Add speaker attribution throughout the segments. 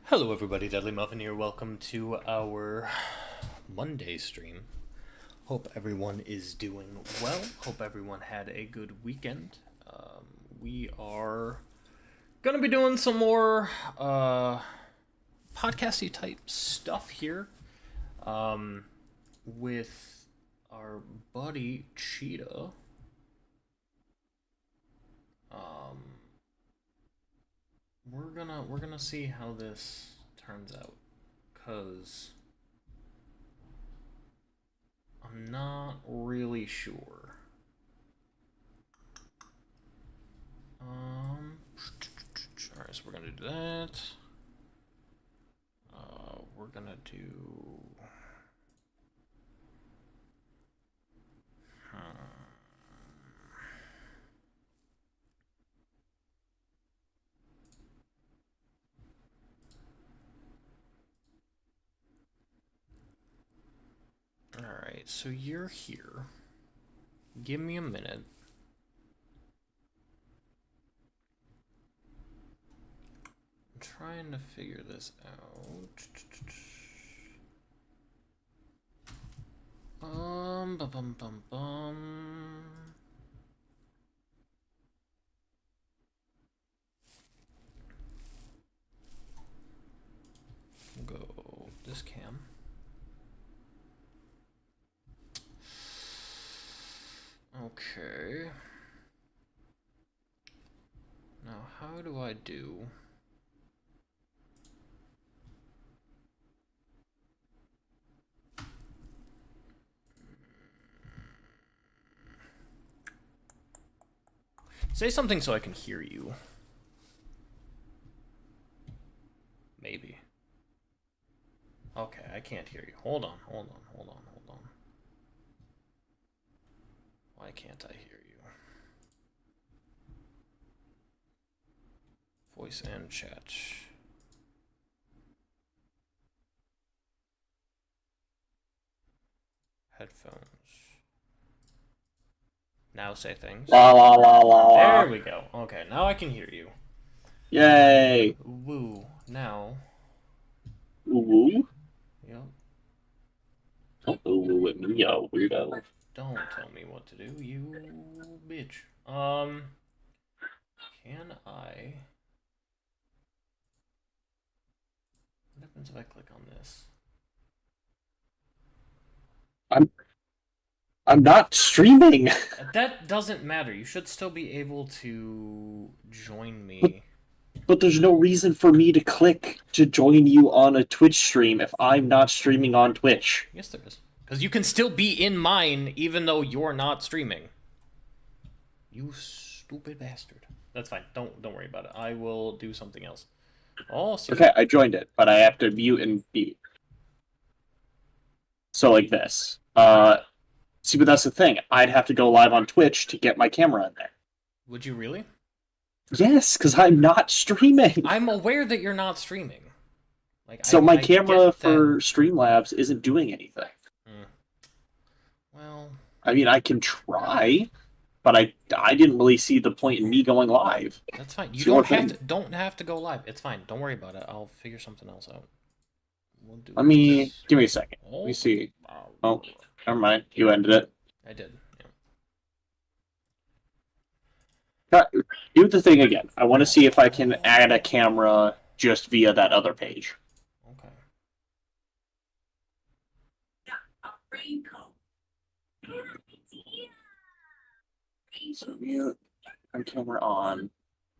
Speaker 1: Hello, everybody. Deadly Muffin here. Welcome to our Monday stream. Hope everyone is doing well. Hope everyone had a good weekend. We are gonna be doing some more podcasty type stuff here with our buddy Cheetah. We're gonna see how this turns out, cause I'm not really sure. Alright, so we're gonna do that. We're gonna do. Alright, so you're here. Give me a minute. I'm trying to figure this out. Bum bum bum bum. We'll go this cam. Okay. Now, how do I do? Say something so I can hear you. Maybe. Okay, I can't hear you. Hold on. Why can't I hear you? Voice and chat. Headphones. Now say things.
Speaker 2: La la la la la.
Speaker 1: There we go. Okay, now I can hear you.
Speaker 2: Yay.
Speaker 1: Woo. Now.
Speaker 2: Ooh.
Speaker 1: Yep.
Speaker 2: Don't ooh at me, yo, weirdo.
Speaker 1: Don't tell me what to do, you bitch. Can I? What happens if I click on this?
Speaker 2: I'm not streaming.
Speaker 1: That doesn't matter. You should still be able to join me.
Speaker 2: But there's no reason for me to click to join you on a Twitch stream if I'm not streaming on Twitch.
Speaker 1: Yes, there is. Because you can still be in mine even though you're not streaming. You stupid bastard. That's fine. Don't worry about it. I will do something else. Also,
Speaker 2: Okay, I joined it, but I have to mute and mute. So like this. See, but that's the thing. I'd have to go live on Twitch to get my camera in there.
Speaker 1: would you really?
Speaker 2: Yes, because I'm not streaming.
Speaker 1: I'm aware that you're not streaming. Like,
Speaker 2: So my
Speaker 1: I
Speaker 2: camera
Speaker 1: get
Speaker 2: for
Speaker 1: that.
Speaker 2: Streamlabs isn't doing anything.
Speaker 1: Well,
Speaker 2: I mean, I can try, but I didn't really see the point in me going live.
Speaker 1: that's fine. You
Speaker 2: It's your
Speaker 1: don't have to go live. It's fine. Don't worry about it. I'll figure something else out. We'll do
Speaker 2: Let me
Speaker 1: this.
Speaker 2: give me a second. Let me see. Oh, never mind. You ended it.
Speaker 1: I did. Yeah.
Speaker 2: Do the thing again. I want to see if I can add a camera just via that other page.
Speaker 1: Okay.
Speaker 2: So mute and camera on.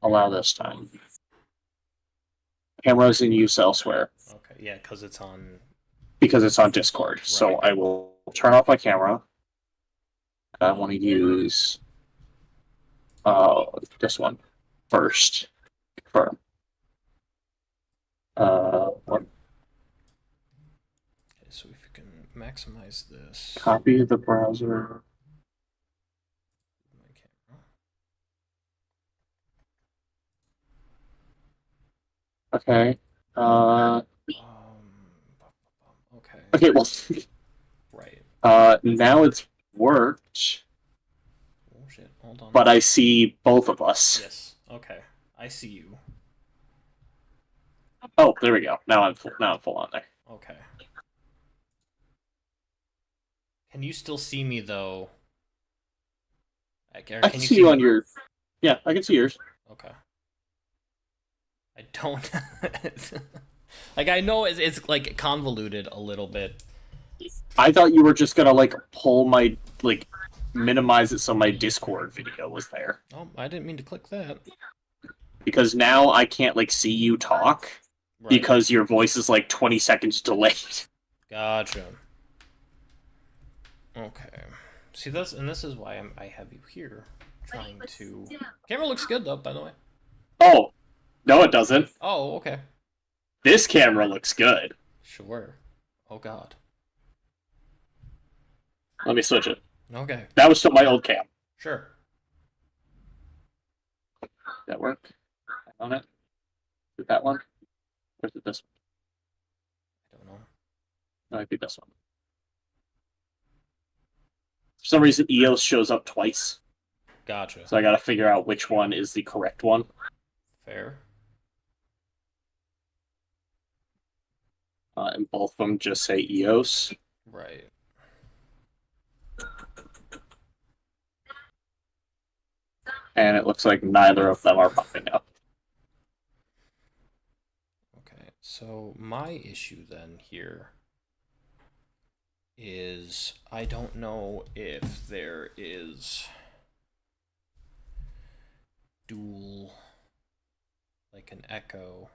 Speaker 2: Allow this time. Camera's in use elsewhere.
Speaker 1: Okay. Yeah, because it's on.
Speaker 2: Because it's on Discord.
Speaker 1: Right.
Speaker 2: So I will turn off my camera. I want to use this one first. Confirm. One.
Speaker 1: Okay, so if you can maximize this.
Speaker 2: Copy the browser.
Speaker 1: My camera.
Speaker 2: Okay.
Speaker 1: Okay.
Speaker 2: Okay, well.
Speaker 1: Right.
Speaker 2: Now it's worked.
Speaker 1: Oh shit! Hold on.
Speaker 2: But I see both of us.
Speaker 1: Yes. Okay. I see you.
Speaker 2: Oh, there we go. Now I'm full on there.
Speaker 1: Okay. Can you still see me though? Or
Speaker 2: I
Speaker 1: can
Speaker 2: can
Speaker 1: you
Speaker 2: see
Speaker 1: see
Speaker 2: you
Speaker 1: me?
Speaker 2: on your. Yeah, I can see yours.
Speaker 1: Okay. I don't. Like I know it's like convoluted a little bit.
Speaker 2: I thought you were just gonna like pull my like minimize it so my Discord video was there
Speaker 1: Oh, I didn't mean to click that.
Speaker 2: because now I can't like see you talk
Speaker 1: Right.
Speaker 2: because your voice is like 20 seconds delayed.
Speaker 1: Gotcha. Okay. See this is why I have you here, trying to. Camera looks good though, by the way.
Speaker 2: Oh no, it doesn't.
Speaker 1: Oh, okay.
Speaker 2: This camera looks good.
Speaker 1: Sure. Oh God.
Speaker 2: Let me switch it.
Speaker 1: Okay.
Speaker 2: That was still my old cam.
Speaker 1: Sure.
Speaker 2: Did that work? On it? Did that one? Or is it this
Speaker 1: I don't know.
Speaker 2: one? No, it'd be this one. For some reason, EOS shows up twice,
Speaker 1: Gotcha.
Speaker 2: so I gotta figure out which one is the correct one.
Speaker 1: Fair.
Speaker 2: And both of them just say EOS.
Speaker 1: Right.
Speaker 2: And it looks like neither of them are popping up.
Speaker 1: Okay. So my issue then here is I don't know if there is dual, like an echo.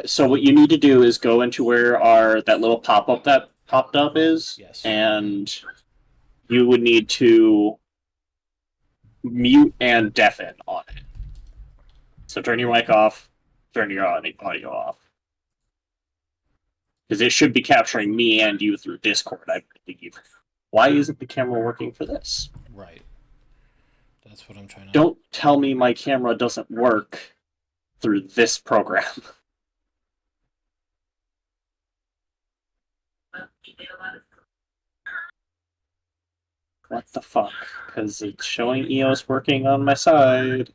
Speaker 2: So what you need to do is go into where that little pop-up that popped up is,
Speaker 1: Yes.
Speaker 2: and you would need to mute and deafen on it. So turn your mic off, turn your audio off. Because it should be capturing me and you through Discord, I believe. Why isn't the camera working for this?
Speaker 1: Right. That's what I'm trying to.
Speaker 2: Don't tell me my camera doesn't work through this program. What the fuck? Because it's showing EOS working on my side.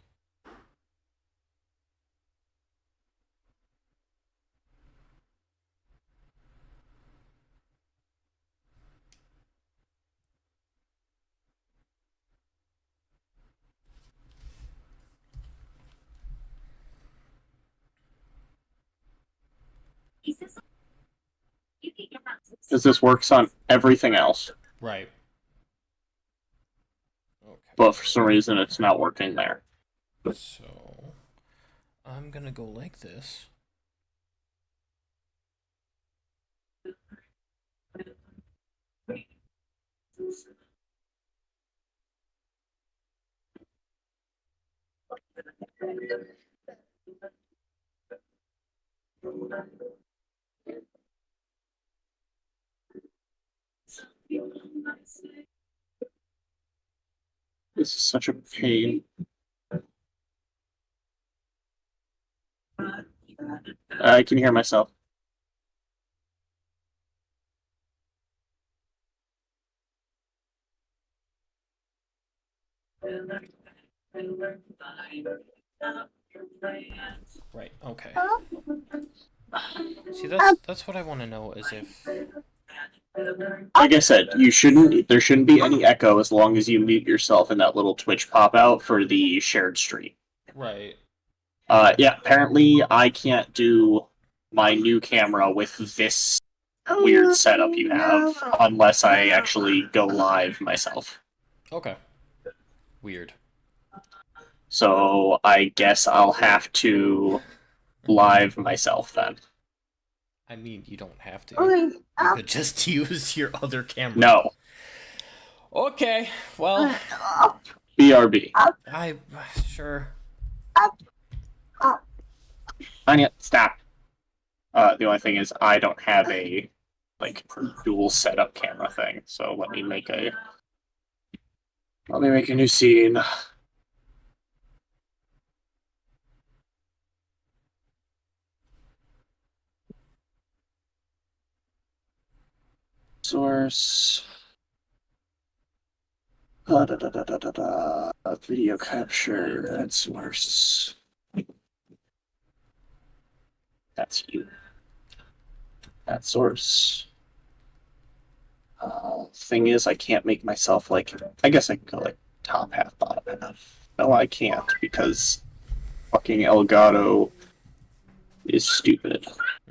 Speaker 2: Because this works on everything else.
Speaker 1: Right. Okay.
Speaker 2: But for some reason, it's not working there.
Speaker 1: So I'm gonna go like this.
Speaker 2: This is such a pain. I can hear myself.
Speaker 1: Right. Okay. See, that's what I want to know is if.
Speaker 2: Like I said, there shouldn't be any echo as long as you mute yourself in that little Twitch pop out for the shared stream.
Speaker 1: Right.
Speaker 2: Yeah, apparently I can't do my new camera with this weird setup you have unless I actually go live myself.
Speaker 1: Okay. Weird.
Speaker 2: So I guess I'll have to live myself then.
Speaker 1: I mean, you don't have to. You could just use your other camera.
Speaker 2: No.
Speaker 1: Okay. Well,
Speaker 2: BRB.
Speaker 1: I sure.
Speaker 2: Anya, stop. The only thing is I don't have a like dual setup camera thing, so let me make a new scene. Source. Video capture. Add source. That's you. That source. Thing is, I can't make myself like. I guess I can go like top half, bottom half. No, I can't because fucking Elgato is stupid,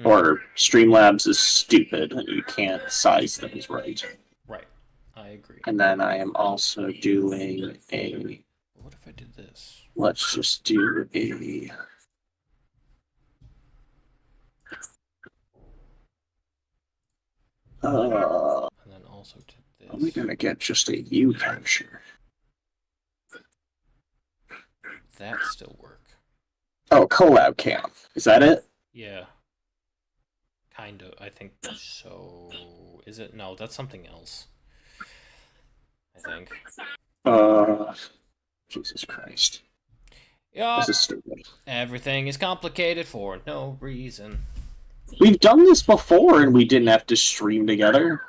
Speaker 2: or Streamlabs is stupid, and you can't size things right.
Speaker 1: Right. I agree.
Speaker 2: And then I am also doing a.
Speaker 1: What if I did this?
Speaker 2: Let's just do a.
Speaker 1: And then also did this.
Speaker 2: I'm gonna get just a U capture.
Speaker 1: That still work.
Speaker 2: Oh, collab cam. Is that it?
Speaker 1: Yeah. Kind of. I think so. Is it? No, that's something else. I think.
Speaker 2: Jesus Christ.
Speaker 1: Yeah.
Speaker 2: This is stupid.
Speaker 1: Everything is complicated for no reason.
Speaker 2: We've done this before and we didn't have to stream together.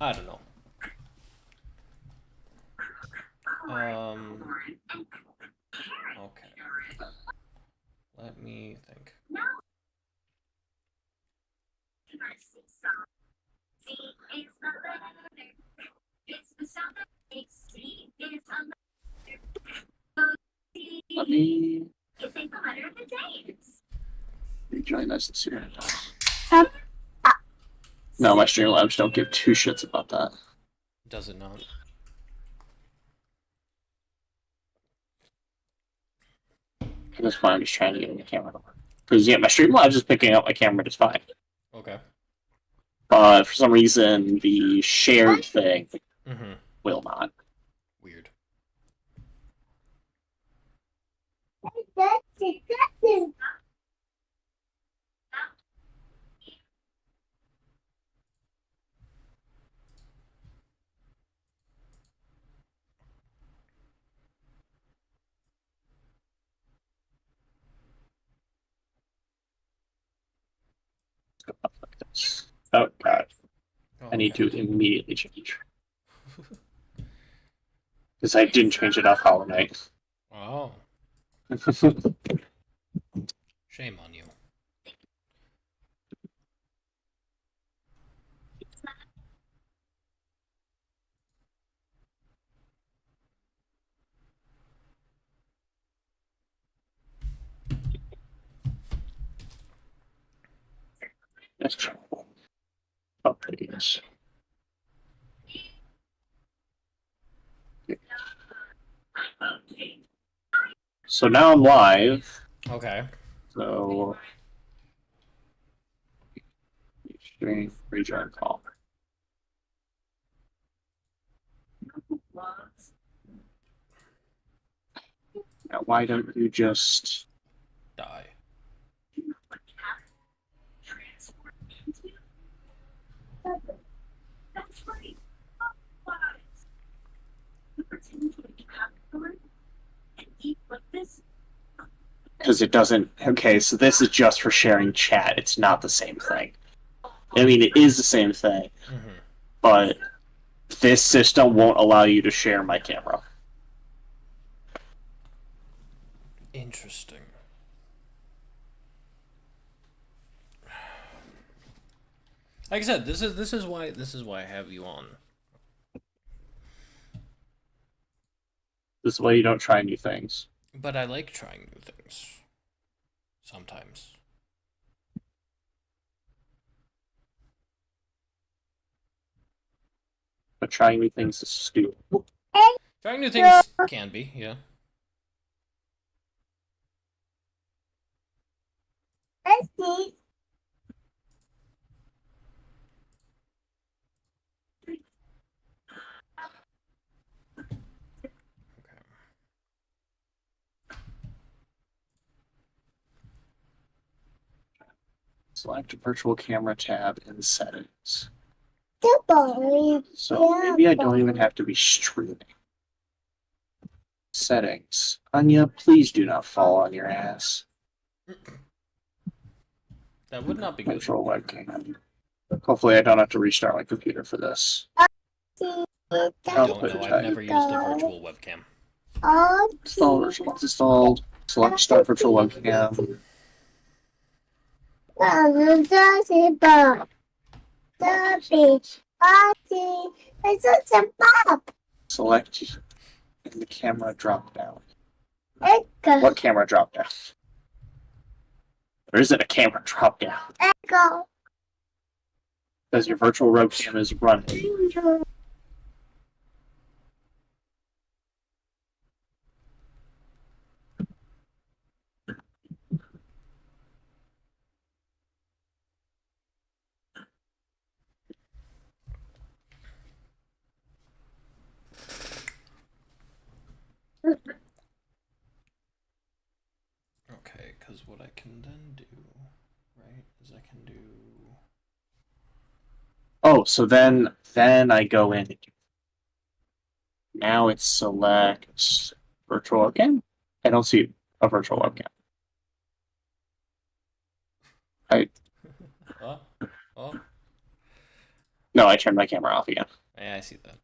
Speaker 1: I don't know. Okay. Let me think.
Speaker 2: Let me rejoin this here. No, my Streamlabs don't give two shits about that.
Speaker 1: Does it not?
Speaker 2: At this point, I'm just trying to get my camera to work. Because, yeah, my Streamlabs is picking up my camera just fine.
Speaker 1: Okay.
Speaker 2: But for some reason, the shared thing will not.
Speaker 1: Weird.
Speaker 2: Like this. Oh, God.
Speaker 1: Oh,
Speaker 2: I need to immediately change. Because I didn't change it off Hollow Knight.
Speaker 1: Oh. Shame on you.
Speaker 2: That's trouble. Oh, please. So now I'm live.
Speaker 1: Okay.
Speaker 2: So stream rejoin call. Now, why don't you just
Speaker 1: Die.
Speaker 2: because it doesn't. Okay, so this is just for sharing chat. It's not the same thing. I mean, it is the same thing, but this system won't allow you to share my camera.
Speaker 1: Interesting. Like I said, this is why I have you on.
Speaker 2: This is why you don't try new things.
Speaker 1: But I like trying new things. Sometimes.
Speaker 2: But trying new things is stupid.
Speaker 1: Trying new things can be, yeah.
Speaker 2: Select virtual camera tab in settings. So maybe I don't even have to be streaming. Settings. Anya, please do not fall on your ass.
Speaker 1: That would not be good.
Speaker 2: Control webcam. Hopefully I don't have to restart my computer for this.
Speaker 1: I don't
Speaker 2: Output
Speaker 1: know. I've
Speaker 2: type.
Speaker 1: never used a virtual webcam.
Speaker 2: Install virtual once installed. Select start virtual webcam. Select in the camera drop down. What camera drop down? There isn't a camera drop down. Because your virtual webcam is running.
Speaker 1: Okay, because what I can then do, right, is I can do.
Speaker 2: Oh, so then I go in. Now it's select virtual webcam. I don't see a virtual webcam.
Speaker 1: Oh, oh,
Speaker 2: No, I turned my camera off again.
Speaker 1: yeah, I see that.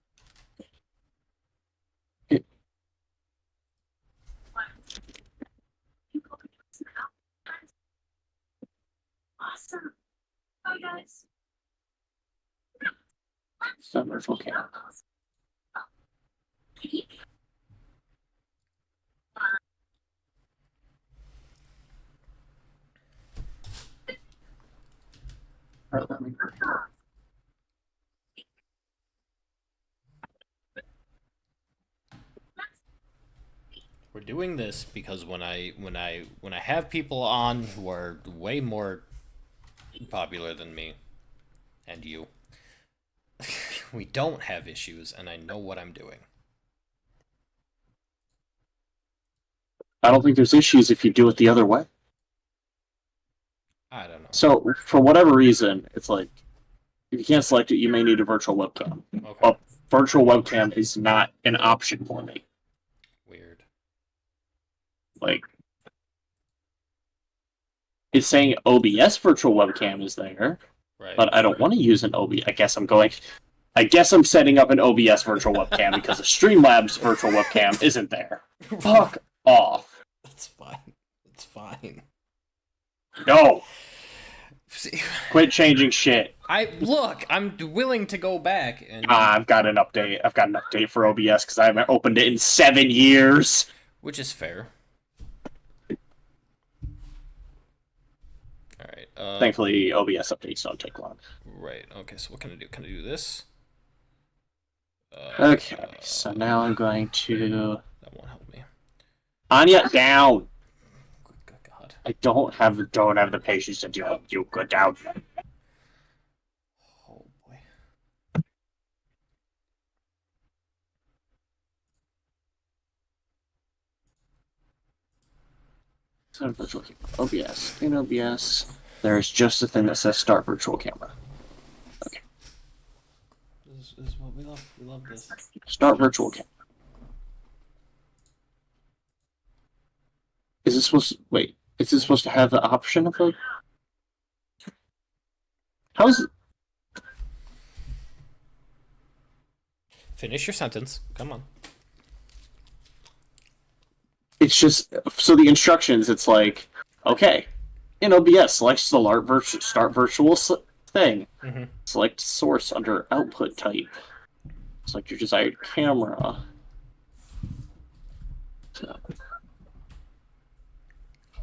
Speaker 3: Awesome. Bye, guys.
Speaker 2: So virtual cam. Alright, let me-
Speaker 1: We're doing this because when I have people on who are way more popular than me and you, we don't have issues, and I know what I'm doing.
Speaker 2: I don't think there's issues if you do it the other way.
Speaker 1: I don't know.
Speaker 2: So for whatever reason, it's like if you can't select it, you may need a virtual webcam.
Speaker 1: Okay.
Speaker 2: Well, virtual webcam is not an option for me.
Speaker 1: Weird.
Speaker 2: Like it's saying OBS virtual webcam is there,
Speaker 1: Right.
Speaker 2: but I don't want to use an OBS. I guess I'm setting up an OBS virtual webcam because a Streamlabs virtual webcam isn't there. Fuck off.
Speaker 1: That's fine. It's fine.
Speaker 2: No.
Speaker 1: See,
Speaker 2: Quit changing shit.
Speaker 1: I'm willing to go back and.
Speaker 2: I've got an update. I've got an update for OBS because I haven't opened it in 7 years.
Speaker 1: Which is fair. Alright.
Speaker 2: Thankfully, OBS updates don't take long.
Speaker 1: Right. Okay, so what can I do? Can I do this?
Speaker 2: Okay, so now I'm going to...
Speaker 1: That won't help me.
Speaker 2: Anya, down!
Speaker 1: Good God.
Speaker 2: I don't have the patience to deal with you. Good down.
Speaker 1: Oh boy.
Speaker 2: Start virtual camera. OBS. In OBS, there's just a thing that says start virtual camera. Okay.
Speaker 1: This is what we love. We love this.
Speaker 2: Start virtual camera. Is this supposed to... Wait. Is this supposed to have the option of a... How's...
Speaker 1: Finish your sentence. Come on.
Speaker 2: It's just... So the instructions, it's like... Okay. In OBS, select start virtual thing.
Speaker 1: Mm-hmm.
Speaker 2: Select source under output type. Select your desired camera. So,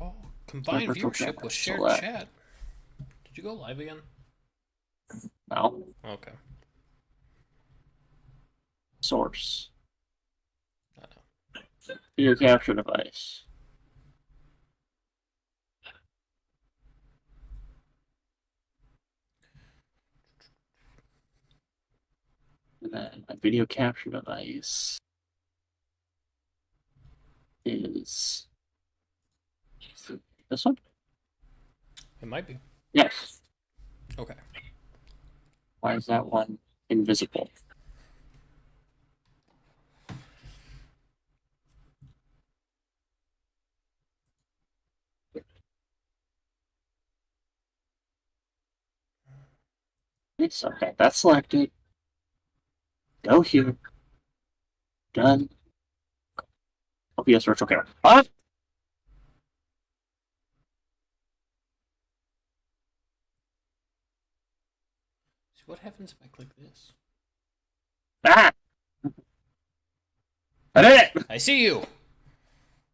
Speaker 1: Oh, combined
Speaker 2: virtual
Speaker 1: viewership
Speaker 2: camera,
Speaker 1: with shared
Speaker 2: select.
Speaker 1: chat. Did you go live again?
Speaker 2: no.
Speaker 1: Okay.
Speaker 2: Source.
Speaker 1: I know.
Speaker 2: Video capture device. And then my video capture device is this one?
Speaker 1: It might be.
Speaker 2: Yes.
Speaker 1: Okay.
Speaker 2: Why is that one invisible? It's okay. That's selected. Go here. Done. OBS virtual camera. What?
Speaker 1: So what happens if I click this?
Speaker 2: Ah! I did it!
Speaker 1: I see you!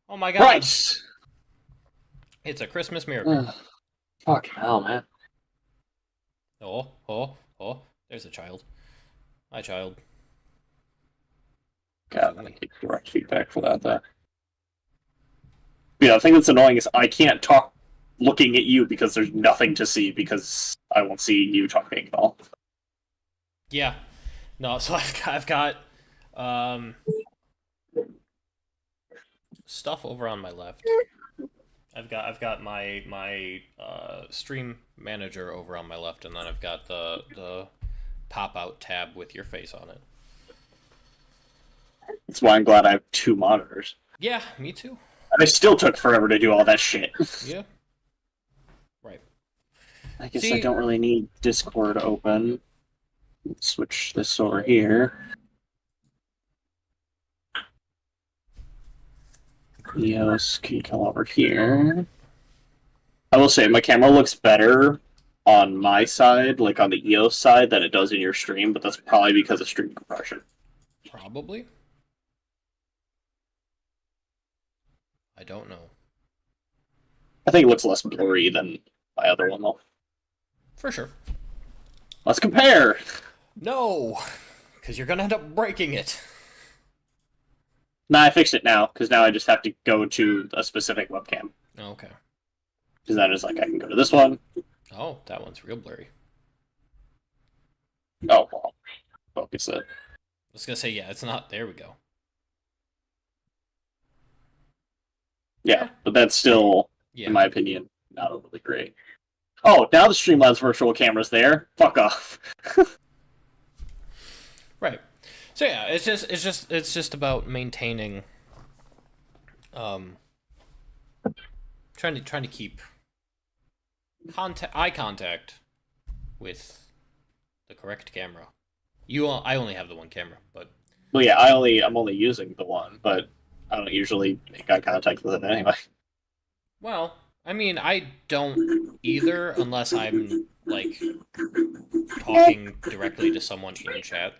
Speaker 1: Oh my god!
Speaker 2: Right!
Speaker 1: It's a Christmas miracle.
Speaker 2: Fucking hell, man.
Speaker 1: Oh, there's a child. Hi, child.
Speaker 2: God, I get direct feedback for that, though. Yeah, the thing that's annoying is I can't talk looking at you because there's nothing to see because I won't see you talking at all.
Speaker 1: Yeah. No, so I've got stuff over on my left. I've got my stream manager over on my left, and then I've got the pop out tab with your face on it.
Speaker 2: That's why I'm glad I have 2 monitors.
Speaker 1: Yeah, me too.
Speaker 2: And it still took forever to do all that shit.
Speaker 1: Yeah. Right.
Speaker 2: I guess
Speaker 1: See-
Speaker 2: I don't really need Discord open. Let's switch this over here. EOS can come over here. I will say my camera looks better on my side, like on the EOS side, than it does in your stream, but that's probably because of stream compression.
Speaker 1: Probably. I don't know.
Speaker 2: I think it looks less blurry than my other one, though.
Speaker 1: For sure.
Speaker 2: Let's compare!
Speaker 1: No! Because you're gonna end up breaking it.
Speaker 2: Nah, I fixed it now, because now I just have to go to a specific webcam.
Speaker 1: Okay.
Speaker 2: Because then it's like, I can go to this one.
Speaker 1: Oh, that one's real blurry.
Speaker 2: Oh, well. Focus it.
Speaker 1: I was gonna say, yeah, it's not. There we go.
Speaker 2: Yeah, but that's still,
Speaker 1: Yeah.
Speaker 2: in my opinion, not overly great. Oh, now the Streamlabs virtual camera's there. Fuck off.
Speaker 1: Right. So yeah, it's just about maintaining, trying to keep eye contact with the correct camera. I only have the one camera, but
Speaker 2: Well, yeah, I'm only using the one, but I don't usually make eye contact with it anyway.
Speaker 1: well, I mean, I don't either unless I'm like talking directly to someone in chat.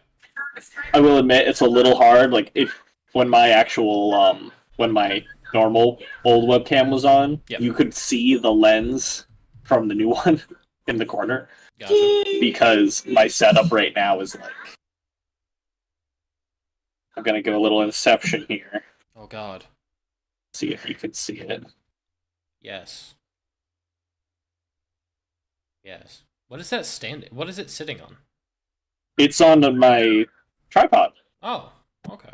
Speaker 2: I will admit it's a little hard. Like when my actual when my normal old webcam was on,
Speaker 1: Yep.
Speaker 2: you could see the lens from the new one in the corner
Speaker 1: Gotcha.
Speaker 2: because my setup right now is like. I'm gonna go a little Inception here.
Speaker 1: Oh God.
Speaker 2: See if you can see it.
Speaker 1: Yes. Yes. What is that standing? What is it sitting on?
Speaker 2: It's on my tripod,
Speaker 1: Oh. Okay.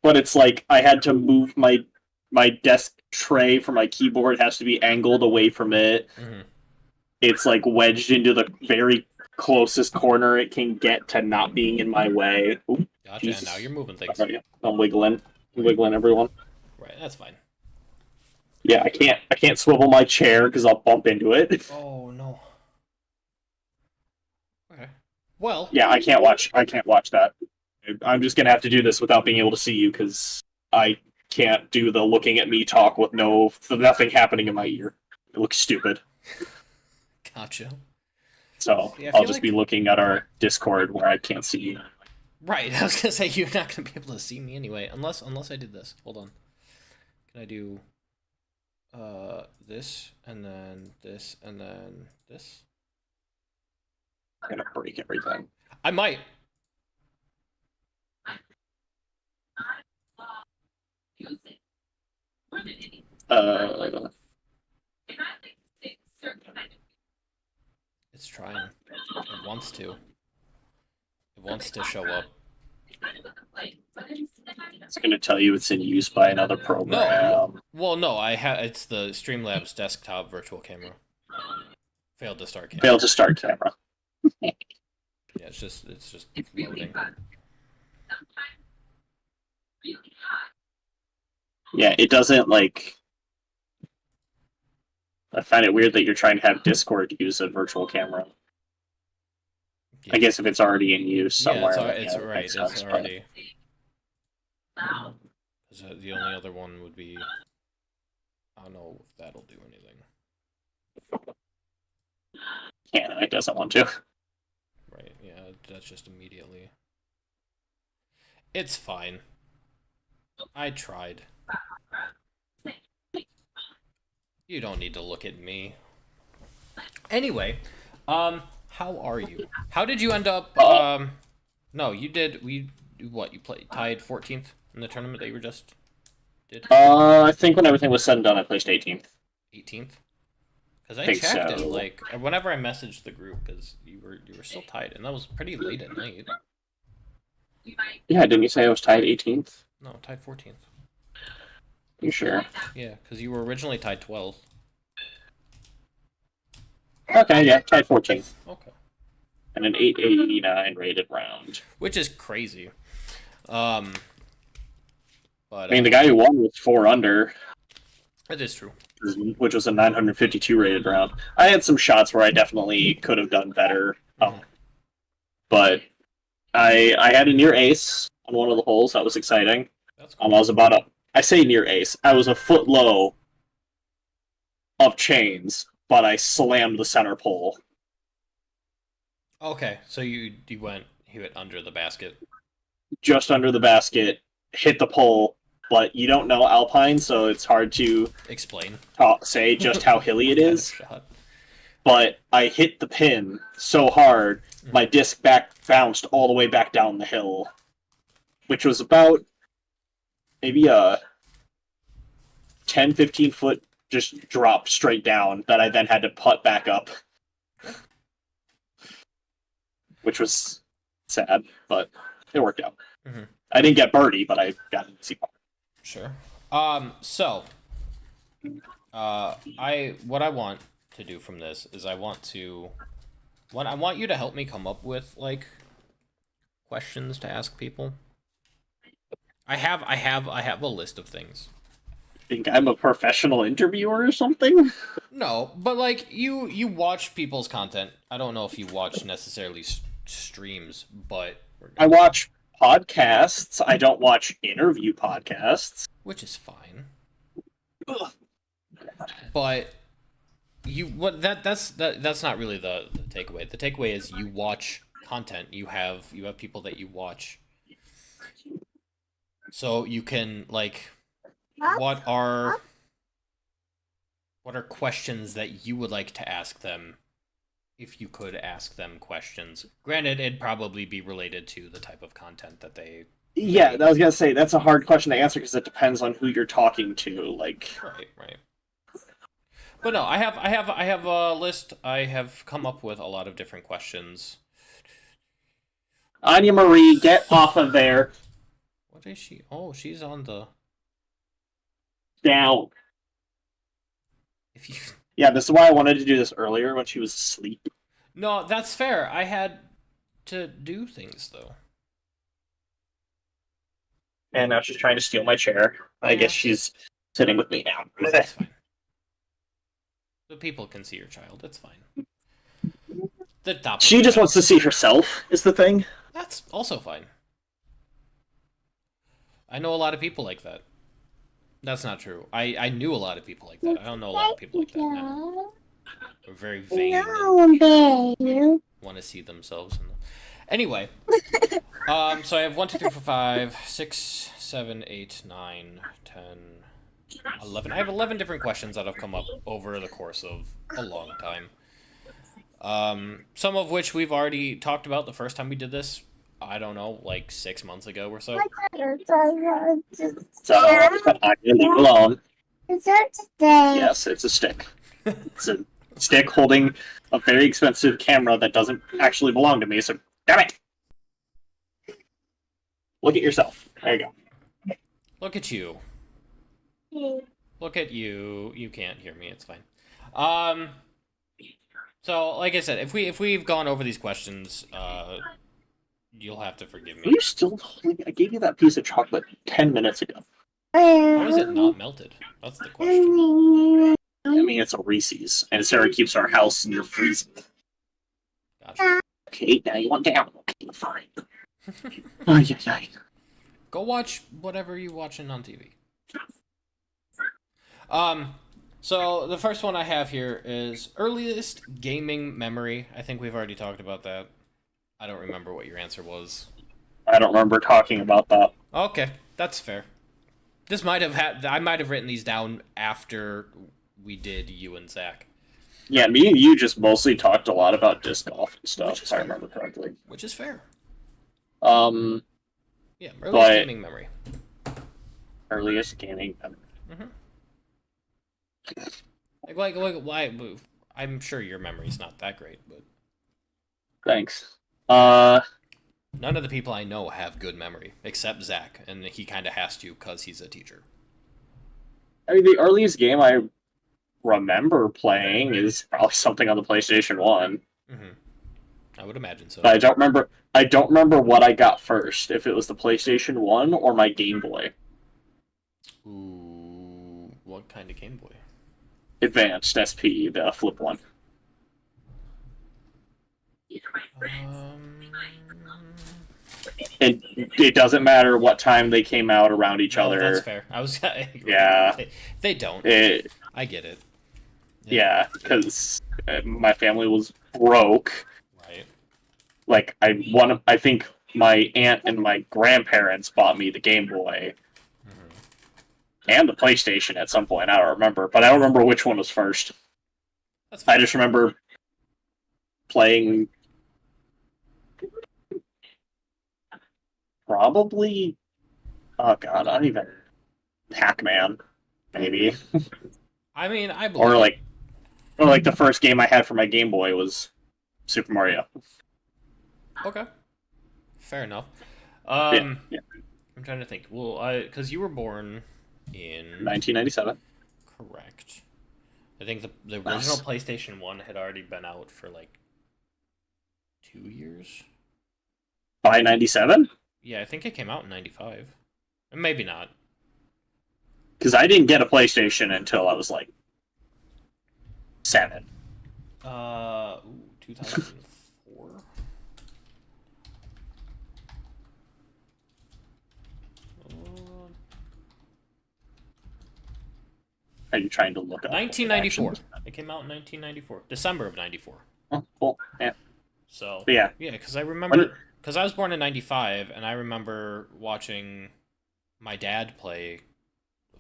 Speaker 2: but it's like I had to move my desk tray for my keyboard has to be angled away from it.
Speaker 1: Mm-hmm.
Speaker 2: It's like wedged into the very closest corner it can get to not being in my way. Ooh,
Speaker 1: Gotcha.
Speaker 2: Jesus.
Speaker 1: And now you're moving things.
Speaker 2: sorry, I'm wiggling everyone.
Speaker 1: Right. That's fine.
Speaker 2: Yeah, I can't swivel my chair because I'll bump into it.
Speaker 1: Oh no. Okay. Well.
Speaker 2: Yeah, I can't watch that. I'm just gonna have to do this without being able to see you because I can't do the looking at me talk with nothing happening in my ear. It looks stupid.
Speaker 1: Gotcha.
Speaker 2: So
Speaker 1: Yeah, I
Speaker 2: I'll
Speaker 1: feel
Speaker 2: just
Speaker 1: like-
Speaker 2: be looking at our Discord where I can't see you.
Speaker 1: Right. I was gonna say you're not gonna be able to see me anyway, unless I did this. Hold on. Can I do this and then this and then this?
Speaker 2: I'm gonna break everything.
Speaker 1: I might. It's trying. It wants to. It wants to show up.
Speaker 2: It's gonna tell you it's in use by another program.
Speaker 1: Well, no, it's the Streamlabs desktop virtual camera. Failed to start camera.
Speaker 2: Failed to start camera.
Speaker 1: Yeah, it's just loading.
Speaker 2: Yeah, it doesn't like. I find it weird that you're trying to have Discord use a virtual camera. I guess if it's already in use somewhere.
Speaker 1: Yeah,
Speaker 2: then,
Speaker 1: it's
Speaker 2: it
Speaker 1: right.
Speaker 2: makes
Speaker 1: It's
Speaker 2: sense, but-
Speaker 1: already. So the only other one would be. I don't know if that'll do anything.
Speaker 2: Yeah, it doesn't want to.
Speaker 1: Right. Yeah, that's just immediately. It's fine. I tried. You don't need to look at me. Anyway, how are you? How did you end up? No, you did. What? You tied 14th in the tournament that you were just did.
Speaker 2: I think when everything was said and done, I placed 18th.
Speaker 1: 18th. Because I
Speaker 2: Think
Speaker 1: checked
Speaker 2: so.
Speaker 1: it like whenever I messaged the group because you were still tied and that was pretty late at night.
Speaker 2: Yeah, didn't you say I was tied 18th?
Speaker 1: No, tied 14th.
Speaker 2: You sure?
Speaker 1: Yeah, because you were originally tied 12th.
Speaker 2: Okay, yeah, tied 14th.
Speaker 1: Okay.
Speaker 2: And an 889 rated round.
Speaker 1: Which is crazy. But
Speaker 2: I mean, the guy who won was 4 under,
Speaker 1: it is true.
Speaker 2: which was a 952 rated round. I had some shots where I definitely could have done better, but I had a near ace on one of the holes. That was exciting.
Speaker 1: That's
Speaker 2: I
Speaker 1: cool.
Speaker 2: was about I say near ace. I was a foot low of chains, but I slammed the center pole.
Speaker 1: Okay, so you went under the basket.
Speaker 2: Just under the basket, hit the pole, but you don't know Alpine, so it's hard to
Speaker 1: Explain.
Speaker 2: say just how hilly it is.
Speaker 1: Shot.
Speaker 2: But I hit the pin so hard, my disc bounced all the way back down the hill, which was about maybe a 10-15 foot just drop straight down that I then had to putt back up, which was sad, but it worked out.
Speaker 1: Mhm.
Speaker 2: I didn't get birdie, but I got an easy putt.
Speaker 1: Sure. So, what I want to do from this is I want you to help me come up with like questions to ask people. I have a list of things.
Speaker 2: Think I'm a professional interviewer or something?
Speaker 1: No, but like you watch people's content. I don't know if you watch necessarily streams, but
Speaker 2: I watch podcasts. I don't watch interview podcasts.
Speaker 1: which is fine.
Speaker 2: Ugh.
Speaker 1: But that's not really the takeaway. The takeaway is you watch content. You have people that you watch. So you can like what are questions that you would like to ask them if you could ask them questions. Granted, it'd probably be related to the type of content that they
Speaker 2: Yeah, I was gonna say that's a hard question to answer because it depends on who you're talking to. Like,
Speaker 1: Right. But no, I have a list. I have come up with a lot of different questions.
Speaker 2: Anya Marie, get off of there.
Speaker 1: What is she? Oh, she's on the.
Speaker 2: Down.
Speaker 1: If you.
Speaker 2: Yeah, this is why I wanted to do this earlier when she was asleep.
Speaker 1: No, that's fair. I had to do things though.
Speaker 2: And now she's trying to steal my chair. I guess she's sitting with me now.
Speaker 1: That's fine. The people can see your child. That's fine. The top.
Speaker 2: She just wants to see herself, is the thing.
Speaker 1: That's also fine. I know a lot of people like that. That's not true. I knew a lot of people like that. I don't know a lot of people like that now. They're very vain and want to see themselves. Anyway, so I have 1, 2, 3, 4, 5, 6, 7, 8, 9, 10, 11. I have 11 different questions that have come up over the course of a long time. Some of which we've already talked about the first time we did this. I don't know, like 6 months ago or so.
Speaker 2: So, I leave it alone.
Speaker 3: Yes.
Speaker 2: Yes, it's a stick. It's a stick holding a very expensive camera that doesn't actually belong to me, so damn it! Look at yourself. There you go.
Speaker 1: Look at you. Look at you. You can't hear me. It's fine. So, like I said, if we've gone over these questions, you'll have to forgive
Speaker 2: Are
Speaker 1: me.
Speaker 2: you still holding? I gave you that piece of chocolate 10 minutes ago.
Speaker 1: How is it not melted? That's the question.
Speaker 2: I mean, it's a Reese's, and Sarah keeps our house near freezing.
Speaker 1: Gotcha.
Speaker 2: Okay, Okay, now you want down. Okay, fine. Oh, yeah.
Speaker 1: Go watch whatever you're watching on TV. So the first one I have here is earliest gaming memory. I think we've already talked about that. I don't remember what your answer was.
Speaker 2: I don't remember talking about that.
Speaker 1: Okay, that's fair. This might have had I might have written these down after we did you and Zach.
Speaker 2: Yeah, me and you just mostly talked a lot about disc golf and stuff,
Speaker 1: Which is
Speaker 2: if I
Speaker 1: fair.
Speaker 2: remember correctly.
Speaker 1: Which is fair.
Speaker 2: Um,
Speaker 1: Yeah, earliest
Speaker 2: But-
Speaker 1: gaming memory.
Speaker 2: earliest gaming memory.
Speaker 1: Like why? I'm sure your memory's not that great, but
Speaker 2: Thanks.
Speaker 1: none of the people I know have good memory except Zach, and he kind of has to because he's a teacher.
Speaker 2: I mean, the earliest game I remember playing is probably something on the PlayStation 1.
Speaker 1: I would imagine so.
Speaker 2: But I don't remember what I got first, if it was the PlayStation 1 or my Game Boy.
Speaker 1: Ooh, what kind of Game Boy?
Speaker 2: Advanced SP, the flip one. And it doesn't matter what time they came out around each
Speaker 1: No,
Speaker 2: other.
Speaker 1: That's fair. I was.
Speaker 2: Yeah.
Speaker 1: They don't. I get it.
Speaker 2: Yeah, because my family was broke.
Speaker 1: Right.
Speaker 2: Like I think my aunt and my grandparents bought me the Game Boy and the PlayStation at some point. I don't remember, but I don't remember which one was first.
Speaker 1: That's fair.
Speaker 2: I just remember playing probably. Oh God, I don't even. Pac-Man, maybe,
Speaker 1: I mean, I believe.
Speaker 2: or like the first game I had for my Game Boy was Super Mario.
Speaker 1: Okay. Fair enough.
Speaker 2: Yeah.
Speaker 1: I'm trying to think. Well, because you were born in
Speaker 2: 1997.
Speaker 1: correct. I think the original
Speaker 2: Nice.
Speaker 1: PlayStation 1 had already been out for like 2 years.
Speaker 2: By 97?
Speaker 1: Yeah, I think it came out in 95. Maybe not.
Speaker 2: Because I didn't get a PlayStation until I was like 7.
Speaker 1: 2004.
Speaker 2: Are you trying to look up?
Speaker 1: 1994.
Speaker 2: actions?
Speaker 1: It came out in 1994, December of 94.
Speaker 2: Oh, cool. Yeah.
Speaker 1: So
Speaker 2: But yeah.
Speaker 1: yeah, because I remember because I was born in 95, and I remember watching my dad play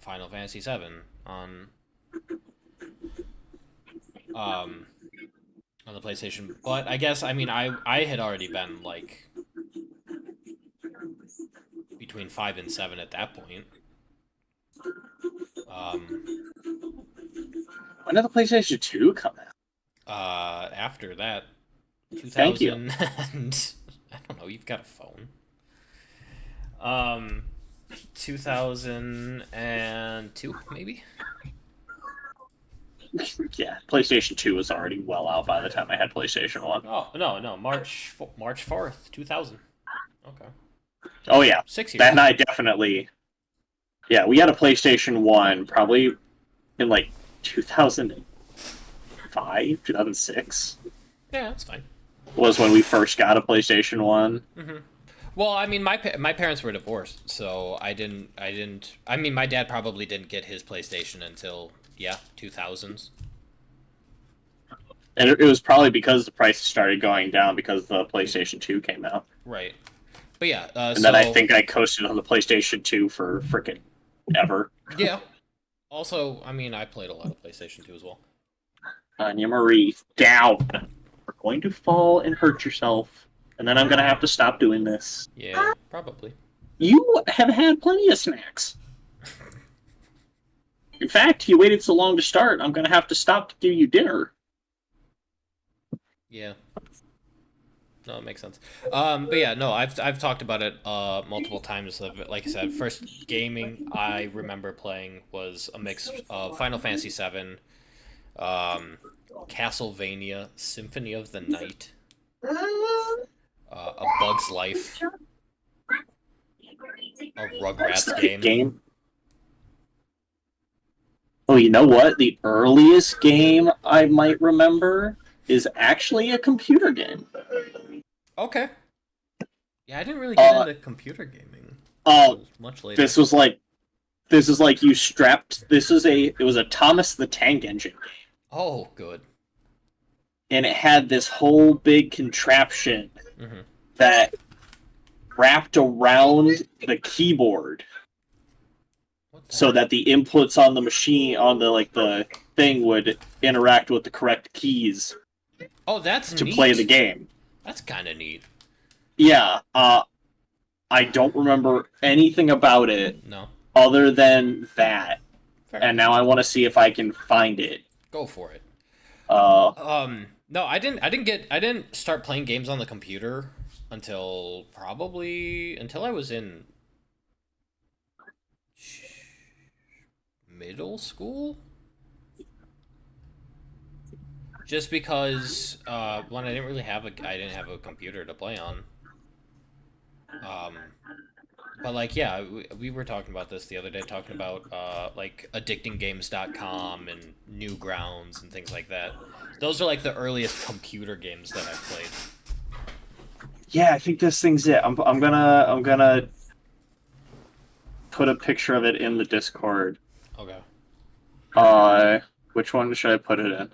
Speaker 1: Final Fantasy VII on the PlayStation. But I guess I mean I had already been like between 5 and 7 at that point.
Speaker 2: When did the PlayStation 2 come out?
Speaker 1: After that, 2000
Speaker 2: Thank you.
Speaker 1: and I don't know. You've got a phone. 2002 maybe.
Speaker 2: Yeah, PlayStation 2 was already well out by the time I had PlayStation 1.
Speaker 1: Oh no, March 4th, 2000. Okay,
Speaker 2: Oh yeah,
Speaker 1: 6 years.
Speaker 2: that night definitely. Yeah, we had a PlayStation 1 probably in like 2005, 2006
Speaker 1: Yeah, that's fine.
Speaker 2: was when we first got a PlayStation 1.
Speaker 1: Well, I mean, my parents were divorced, so I didn't. I mean, my dad probably didn't get his PlayStation until 2000s.
Speaker 2: And it was probably because the prices started going down because the PlayStation 2 came out.
Speaker 1: Right. But yeah,
Speaker 2: And
Speaker 1: so
Speaker 2: then I think I coasted on the PlayStation 2 for frickin' ever.
Speaker 1: yeah. Also, I mean, I played a lot of PlayStation 2 as well.
Speaker 2: Anya Marie, down. We're going to fall and hurt yourself. And then I'm going to have to stop doing this.
Speaker 1: Yeah, probably.
Speaker 2: You have had plenty of snacks. In fact, you waited so long to start, I'm going to have to stop to give you dinner.
Speaker 1: Yeah. No, it makes sense. But yeah, no, I've talked about it multiple times. Like I said, first gaming I remember playing was a mix of Final Fantasy VII, Castlevania, Symphony of the Night, A Bug's Life, a Rugrats game.
Speaker 2: Oh, you know what? The earliest game I might remember is actually a computer game.
Speaker 1: Okay. Yeah, I didn't really get into computer gaming.
Speaker 2: Oh,
Speaker 1: Much later.
Speaker 2: this was like you strapped. It was a Thomas the Tank Engine,
Speaker 1: Oh, good.
Speaker 2: and it had this whole big contraption
Speaker 1: Mm-hmm.
Speaker 2: that wrapped around the keyboard
Speaker 1: What the
Speaker 2: so
Speaker 1: heck?
Speaker 2: that the inputs on the machine on the thing would interact with the correct keys
Speaker 1: Oh, that's
Speaker 2: to
Speaker 1: neat.
Speaker 2: play the game.
Speaker 1: That's kind of neat.
Speaker 2: Yeah, I don't remember anything about it
Speaker 1: No.
Speaker 2: other than that,
Speaker 1: Fair.
Speaker 2: and now I want to see if I can find it.
Speaker 1: Go for it.
Speaker 2: Uh,
Speaker 1: No, I didn't start playing games on the computer until I was in middle school. Just because when I didn't have a computer to play on. But like yeah, we were talking about this the other day, talking about like addictinggames.com and Newgrounds and things like that. Those are like the earliest computer games that I've played.
Speaker 2: yeah, I think this thing's it. I'm gonna put a picture of it in the Discord.
Speaker 1: Okay.
Speaker 2: Which one should I put it in?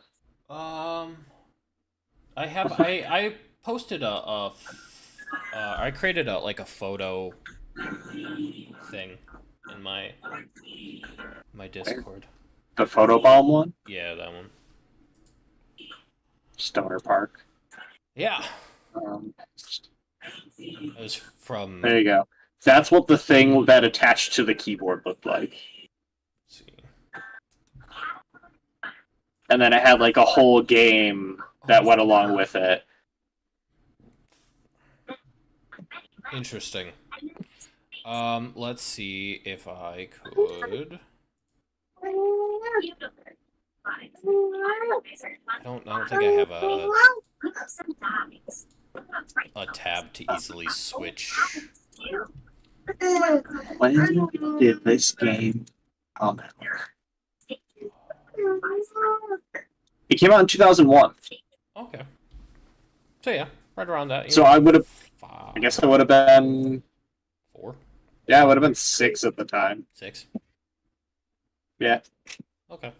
Speaker 1: I posted I created a photo thing in my Discord.
Speaker 2: The photobomb one?
Speaker 1: Yeah, that one.
Speaker 2: Stoner Park.
Speaker 1: Yeah,
Speaker 2: Um,
Speaker 1: it was from.
Speaker 2: there you go. That's what the thing that attached to the keyboard looked like.
Speaker 1: Let's see.
Speaker 2: And then it had like a whole game that went along with it.
Speaker 1: Interesting. Let's see if I could. I don't think I have a tab to easily switch.
Speaker 2: When did this game come out? It came out in 2001.
Speaker 1: Okay. So yeah, right around that.
Speaker 2: So I would have,
Speaker 1: Five,
Speaker 2: I guess I would have been,
Speaker 1: 4,
Speaker 2: yeah, I would have been 6 at the time.
Speaker 1: 6.
Speaker 2: Yeah.
Speaker 1: Okay.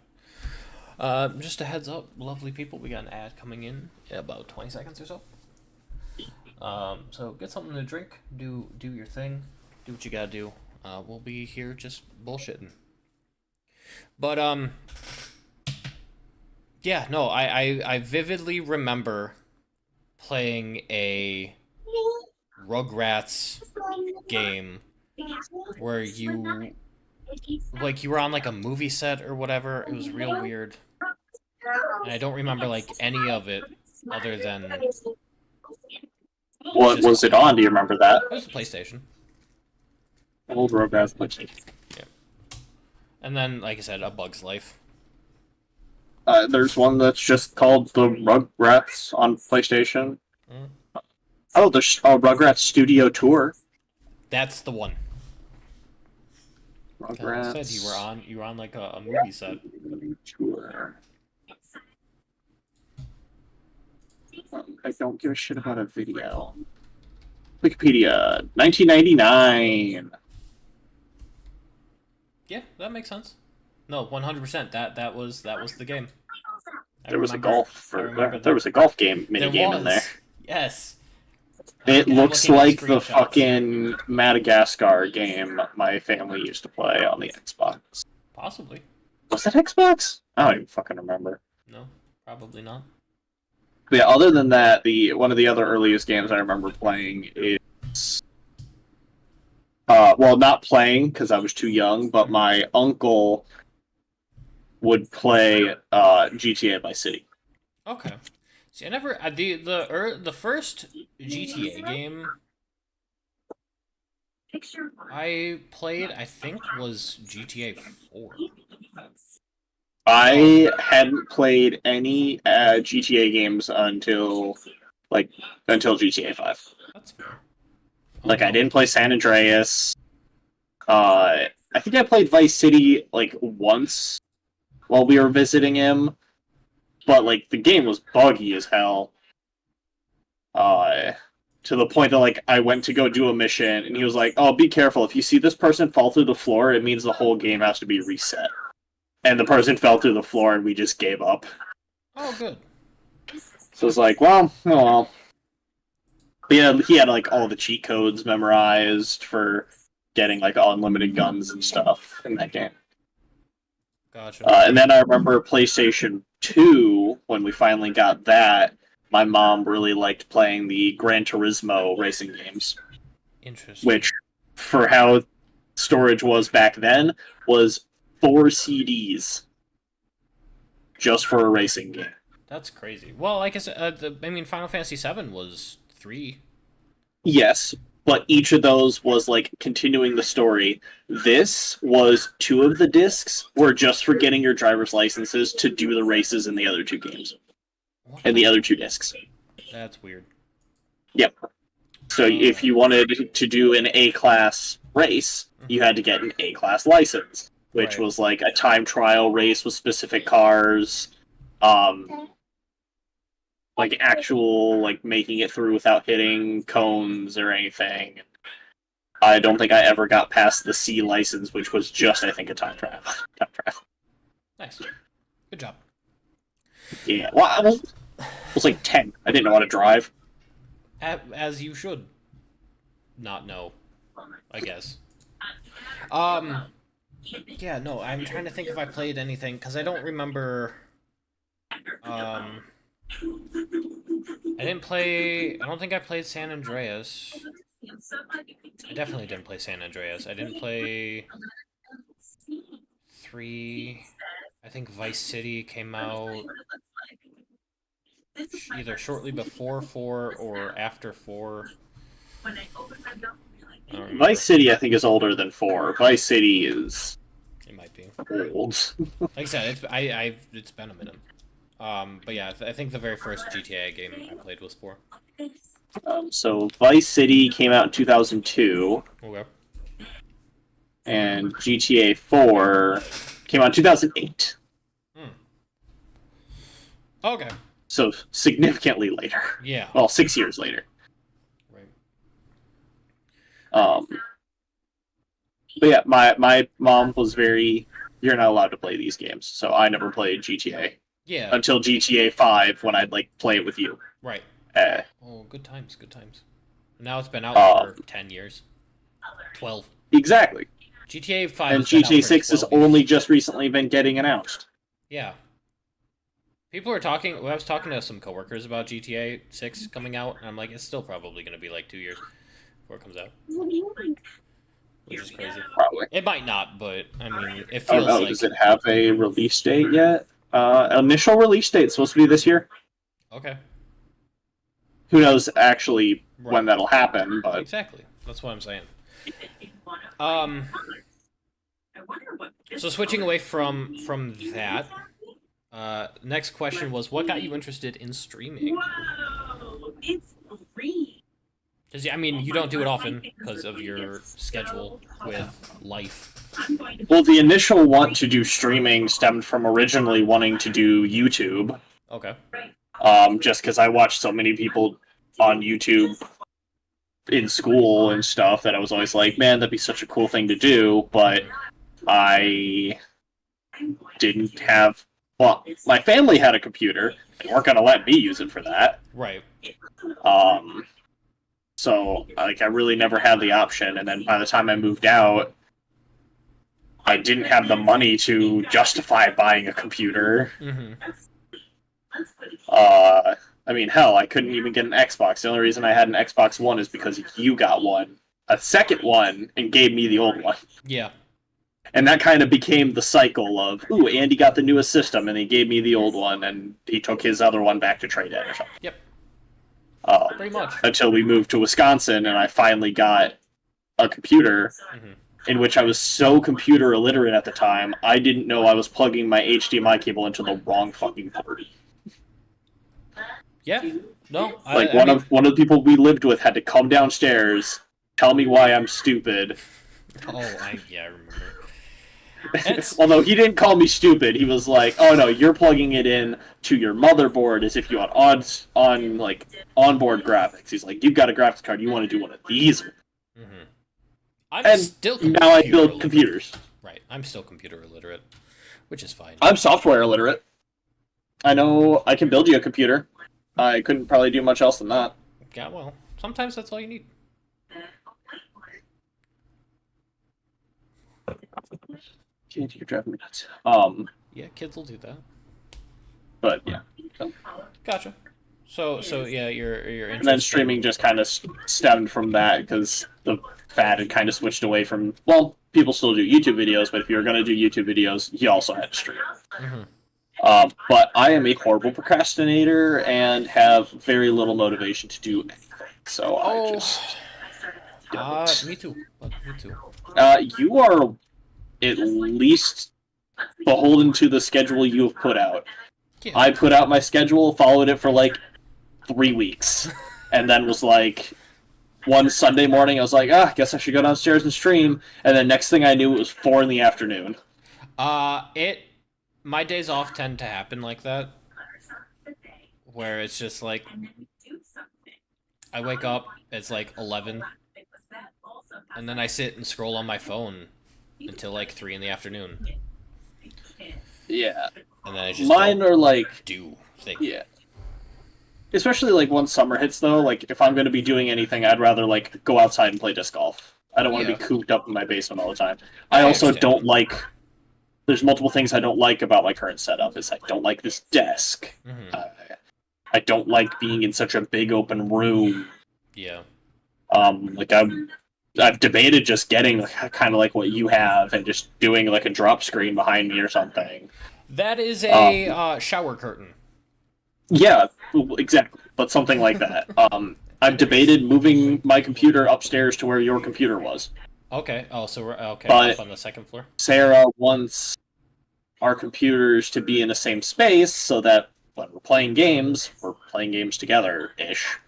Speaker 1: Just a heads up, lovely people, we got an ad coming in about 20 seconds or so. So get something to drink, do your thing, do what you gotta do. We'll be here just bullshitting. But yeah, no, I vividly remember playing a Rugrats game where you were on like a movie set or whatever. It was real weird. And I don't remember like any of it other than it
Speaker 2: What was it on? Do you remember that?
Speaker 1: was a PlayStation.
Speaker 2: Old Rugrats PlayStation.
Speaker 1: And then, like I said, A Bug's Life.
Speaker 2: There's one that's just called the Rugrats on PlayStation.
Speaker 1: Mm.
Speaker 2: Oh, there's Rugrats Studio Tour.
Speaker 1: That's the one.
Speaker 2: Rugrats.
Speaker 1: I said you were on like a movie set.
Speaker 2: Tour. I don't give a shit about a video. Wikipedia, 1999.
Speaker 1: Yeah, that makes sense. No, 100%. That was the game.
Speaker 2: There was a
Speaker 1: remember
Speaker 2: golf game mini game in there.
Speaker 1: Yes.
Speaker 2: It
Speaker 1: I'm
Speaker 2: looks
Speaker 1: looking at
Speaker 2: like the
Speaker 1: screenshots.
Speaker 2: fucking Madagascar game my family used to play on the Xbox.
Speaker 1: Possibly.
Speaker 2: Was that Xbox? I don't even fucking remember.
Speaker 1: No, probably not.
Speaker 2: But yeah, other than that, one of the other earliest games I remember playing is well, not playing because I was too young, but my uncle would play GTA Vice City.
Speaker 1: Okay. See, I never the first GTA game I played, I think, was GTA 4.
Speaker 2: I hadn't played any GTA games until GTA 5.
Speaker 1: That's fair.
Speaker 2: Like, I didn't play San Andreas. I think I played Vice City like once while we were visiting him, but like the game was buggy as hell. to the point that like I went to go do a mission, and he was like, "Oh, be careful! If you see this person fall through the floor, it means the whole game has to be reset." And the person fell through the floor, and we just gave up.
Speaker 1: Oh, good.
Speaker 2: So it's like, well, oh well. But yeah, he had like all the cheat codes memorized for getting like unlimited guns and stuff in that game.
Speaker 1: Gotcha.
Speaker 2: And then I remember PlayStation 2, when we finally got that, my mom really liked playing the Gran Turismo racing games,
Speaker 1: Interesting.
Speaker 2: which, for how storage was back then, was 4 CDs just for a racing game.
Speaker 1: That's crazy. Well, like I said, I mean, Final Fantasy VII was 3.
Speaker 2: Yes, but each of those was like continuing the story. This was 2 of the discs were just for getting your driver's licenses to do the races in the other 2 games.
Speaker 1: What?
Speaker 2: And the other 2 discs.
Speaker 1: That's weird.
Speaker 2: Yep. So if you wanted to do an A-class race, you had to get an A-class license, which
Speaker 1: Right.
Speaker 2: was like a time trial race with specific cars, like actual like making it through without hitting cones or anything. I don't think I ever got past the C license, which was just I think a time trial.
Speaker 1: Nice. Good job.
Speaker 2: Yeah. Well, I was like 10. I didn't know how to drive.
Speaker 1: As you should not know, I guess. Yeah, no, I'm trying to think if I played anything, because I don't remember, I don't think I played San Andreas. I definitely didn't play San Andreas. I didn't play 3. I think Vice City came out either shortly before 4 or after 4. I don't remember.
Speaker 2: Vice City, I think, is older than 4. Vice City is
Speaker 1: It might be.
Speaker 2: old.
Speaker 1: Like I said, it's been a minute. But yeah, I think the very first GTA game I played was 4.
Speaker 2: So Vice City came out in 2002,
Speaker 1: Okay.
Speaker 2: and GTA 4 came out in 2008.
Speaker 1: Okay.
Speaker 2: So significantly later.
Speaker 1: Yeah.
Speaker 2: Well, 6 years later.
Speaker 1: Right.
Speaker 2: But yeah, my mom was very, you're not allowed to play these games, so I never played GTA
Speaker 1: Yeah.
Speaker 2: until GTA 5 when I'd like play it with you.
Speaker 1: Right.
Speaker 2: Uh,
Speaker 1: Oh, good times. Good times. Now it's been out for 10 years. 12.
Speaker 2: exactly.
Speaker 1: GTA 5
Speaker 2: And
Speaker 1: has been out
Speaker 2: GTA
Speaker 1: for
Speaker 2: 6 has
Speaker 1: 12 years.
Speaker 2: only just recently been getting announced.
Speaker 1: Yeah. People are talking. I was talking to some coworkers about GTA 6 coming out, and I'm like, it's still probably going to be like 2 years before it comes out, which is crazy.
Speaker 2: Probably.
Speaker 1: It might not, but I mean, it
Speaker 2: Oh
Speaker 1: feels
Speaker 2: no,
Speaker 1: like.
Speaker 2: does it have a release date yet? Initial release date supposed to be this year.
Speaker 1: Okay.
Speaker 2: Who knows actually
Speaker 1: Right.
Speaker 2: when that'll happen, but
Speaker 1: Exactly. That's what I'm saying. So switching away from that, next question was, what got you interested in streaming?
Speaker 3: Whoa, it's free.
Speaker 1: Because I mean, you don't do it often because of your schedule with life.
Speaker 2: well, the initial want to do streaming stemmed from originally wanting to do YouTube.
Speaker 1: Okay.
Speaker 2: Just because I watched so many people on YouTube in school and stuff that I was always like, man, that'd be such a cool thing to do, but I didn't have. Well, my family had a computer. They weren't going to let me use it for that.
Speaker 1: Right.
Speaker 2: So, like, I really never had the option, and then by the time I moved out, I didn't have the money to justify buying a computer.
Speaker 1: Mm-hmm.
Speaker 2: I mean, hell, I couldn't even get an Xbox. The only reason I had an Xbox One is because you got one, a second one, and gave me the old one.
Speaker 1: Yeah.
Speaker 2: And that kind of became the cycle of, ooh, Andy got the newest system, and he gave me the old one, and he took his other one back to trade in or something.
Speaker 1: Yep. Pretty much.
Speaker 2: Until we moved to Wisconsin, and I finally got a computer,
Speaker 1: Mm-hmm.
Speaker 2: in which I was so computer illiterate at the time, I didn't know I was plugging my HDMI cable into the wrong fucking port.
Speaker 1: Yeah. No.
Speaker 2: Like one of the people we lived with had to come downstairs, tell me why I'm stupid,
Speaker 1: Oh, I remember.
Speaker 2: Although he didn't call me stupid, he was like, "Oh no, you're plugging it in to your motherboard as if you had like onboard graphics." He's like, "You've got a graphics card, you want to do one of these?"
Speaker 1: Mm-hmm. I'm
Speaker 2: And
Speaker 1: still
Speaker 2: now I build
Speaker 1: illiterate.
Speaker 2: computers.
Speaker 1: Right, I'm still computer illiterate, which is fine.
Speaker 2: I'm software illiterate. I know I can build you a computer. I couldn't probably do much else than that.
Speaker 1: Yeah, well, sometimes that's all you need.
Speaker 2: Dude, you're driving me nuts.
Speaker 1: Yeah, kids will do that.
Speaker 2: But yeah.
Speaker 1: Gotcha. So yeah, you're
Speaker 2: And
Speaker 1: interested.
Speaker 2: then streaming just kind of stemmed from that because the fad had kind of switched away from. Well, people still do YouTube videos, but if you were going to do YouTube videos, you also had to stream.
Speaker 1: Mm-hmm.
Speaker 2: But I am a horrible procrastinator and have very little motivation to do anything. So I just.
Speaker 1: Me too. Me too.
Speaker 2: You are at least beholden to the schedule you have put out.
Speaker 1: Yeah.
Speaker 2: I put out my schedule, followed it for like 3 weeks, and then was like, one Sunday morning, I was like, I guess I should go downstairs and stream. And then next thing I knew, it was 4 in the afternoon.
Speaker 1: My days off tend to happen like that, where it's just like, I wake up, it's like 11, and then I sit and scroll on my phone until like 3 in the afternoon,
Speaker 2: Yeah.
Speaker 1: and then I just
Speaker 2: Mine are like,
Speaker 1: do things.
Speaker 2: yeah. Especially like once summer hits though, like if I'm going to be doing anything, I'd rather like go outside and play disc golf. I don't want to be cooped up in my basement all the time. I also
Speaker 1: understand.
Speaker 2: don't like, there's multiple things I don't like about my current setup. Is I don't like this desk.
Speaker 1: Mm-hmm.
Speaker 2: I don't like being in such a big open room.
Speaker 1: Yeah.
Speaker 2: Like I've debated just getting like, kind of like what you have and just doing like a drop screen behind me or something.
Speaker 1: That is a shower curtain.
Speaker 2: Yeah, exactly. But something like that. I've debated moving my computer upstairs to where your computer was.
Speaker 1: Okay. Oh, so we're okay.
Speaker 2: But-
Speaker 1: Up on the second floor.
Speaker 2: Sarah wants our computers to be in the same space so that when we're playing games together-ish.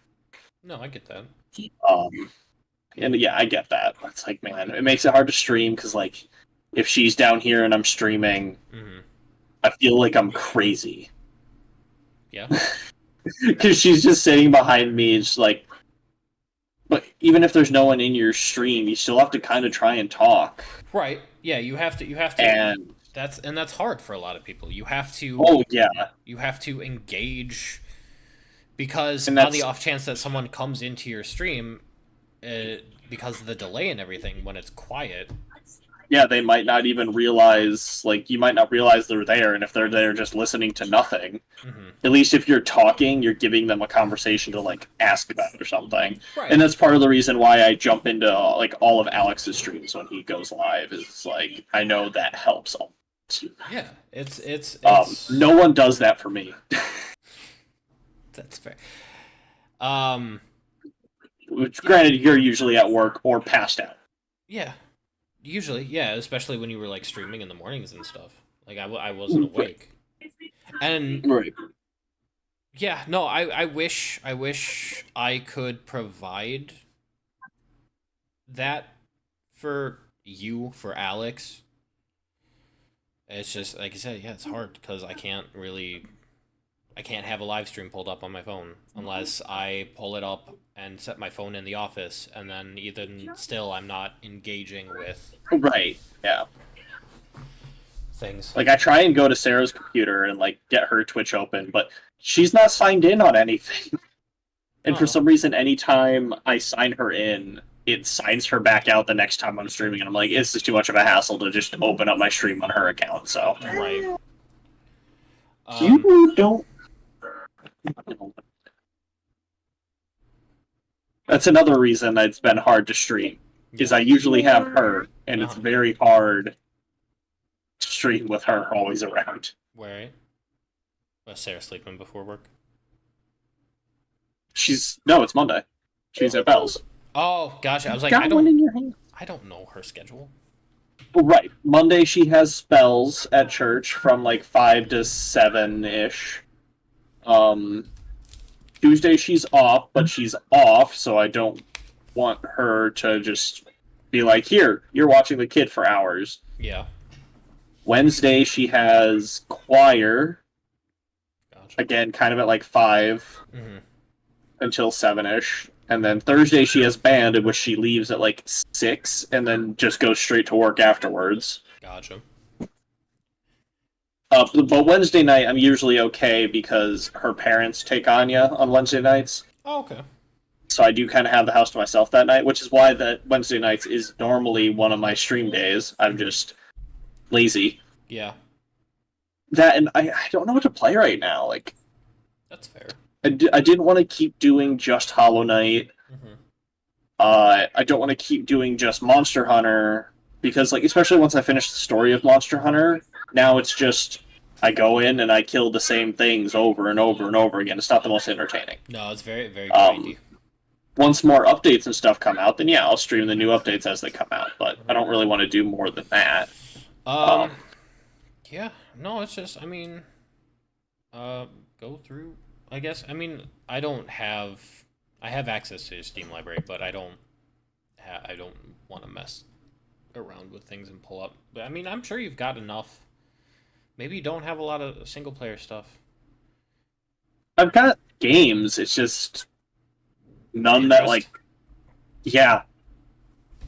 Speaker 1: No, I get that.
Speaker 2: And yeah, I get that. It's like, man, it makes it hard to stream because, like, if she's down here and I'm streaming,
Speaker 1: Mm-hmm.
Speaker 2: I feel like I'm crazy.
Speaker 1: Yeah.
Speaker 2: Because she's just sitting behind me, it's like. But even if there's no one in your stream, you still have to kind of try and talk.
Speaker 1: Right. Yeah. You have to.
Speaker 2: And
Speaker 1: That's hard for a lot of people. You have to.
Speaker 2: oh yeah,
Speaker 1: You have to engage, because
Speaker 2: And
Speaker 1: on
Speaker 2: that's-
Speaker 1: the off chance that someone comes into your stream, because of the delay and everything, when it's quiet.
Speaker 2: yeah, they might not even realize. Like you might not realize they're there, and if they're there just listening to nothing,
Speaker 1: Mm-hmm.
Speaker 2: at least if you're talking, you're giving them a conversation to like ask about or something.
Speaker 1: Right.
Speaker 2: And that's part of the reason why I jump into like all of Alex's streams when he goes live. Is like I know that helps.
Speaker 1: Yeah. It's
Speaker 2: No one does that for me.
Speaker 1: That's fair.
Speaker 2: Which, granted, you're usually at work or passed out.
Speaker 1: Yeah. Usually, yeah, especially when you were like streaming in the mornings and stuff. Like I wasn't awake. And
Speaker 2: Right.
Speaker 1: yeah, no, I wish I could provide that for you, for Alex. It's just like I said, yeah, it's hard because I can't have a live stream pulled up on my phone unless I pull it up and set my phone in the office, and then even still I'm not engaging with
Speaker 2: Right. Yeah.
Speaker 1: things.
Speaker 2: Like I try and go to Sarah's computer and like get her Twitch open, but she's not signed in on anything. And for
Speaker 1: Oh.
Speaker 2: some reason, anytime I sign her in, it signs her back out the next time I'm streaming, and I'm like, it's just too much of a hassle to just open up my stream on her account. So
Speaker 1: Right.
Speaker 2: you don't. That's another reason that it's been hard to stream. Is I usually have her, and it's very hard to stream with her always around.
Speaker 1: Where? Was Sarah sleeping before work?
Speaker 2: No, it's Monday. She's at Bell's.
Speaker 1: Oh, gotcha. I was like,
Speaker 2: Got one in your hand.
Speaker 1: I don't know her schedule.
Speaker 2: Right. Monday she has spells at church from like 5 to 7-ish. Tuesday she's off, but she's off, so I don't want her to just be like, here, you're watching the kid for hours.
Speaker 1: Yeah.
Speaker 2: Wednesday she has choir,
Speaker 1: Gotcha.
Speaker 2: again, kind of at like 5
Speaker 1: Mm-hmm.
Speaker 2: until 7ish. And then Thursday she has band, in which she leaves at like 6 and then just goes straight to work afterwards.
Speaker 1: Gotcha.
Speaker 2: But Wednesday night I'm usually okay because her parents take Anya on Wednesday nights.
Speaker 1: Oh, okay.
Speaker 2: So I do kind of have the house to myself that night, which is why that Wednesday nights is normally one of my stream days. I'm just lazy.
Speaker 1: Yeah,
Speaker 2: That and I don't know what to play right now. Like
Speaker 1: that's fair.
Speaker 2: I didn't want to keep doing just Hollow Knight.
Speaker 1: Mm-hmm.
Speaker 2: I don't want to keep doing just Monster Hunter because, like, especially once I finish the story of Monster Hunter, now it's just I go in and I kill the same things over and over and over again. It's not the most entertaining.
Speaker 1: No, it's very, very
Speaker 2: Um,
Speaker 1: grindy.
Speaker 2: Once more updates and stuff come out, then yeah, I'll stream the new updates as they come out. But I don't really want to do more than that.
Speaker 1: Yeah, no, it's just, I mean, go through, I guess. I mean, I have access to your Steam library, but I don't want to mess around with things and pull up. But I mean, I'm sure you've got enough. Maybe you don't have a lot of single player stuff.
Speaker 2: I've got games. It's just none that like, yeah.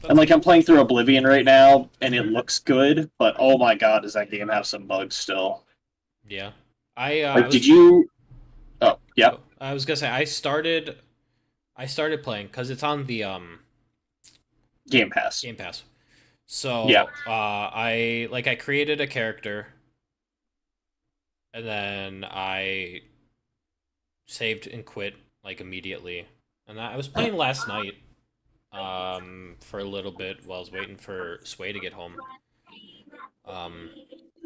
Speaker 2: And like I'm playing through Oblivion right now, and it looks good, but oh my god, does that game have some bugs still?
Speaker 1: Yeah,
Speaker 2: Like, did you? Oh, yeah.
Speaker 1: I was gonna say I started playing because it's on the
Speaker 2: Game Pass.
Speaker 1: Game Pass. So
Speaker 2: Yeah.
Speaker 1: I created a character, and then I saved and quit like immediately, and I was playing last night for a little bit while I was waiting for Sway to get home.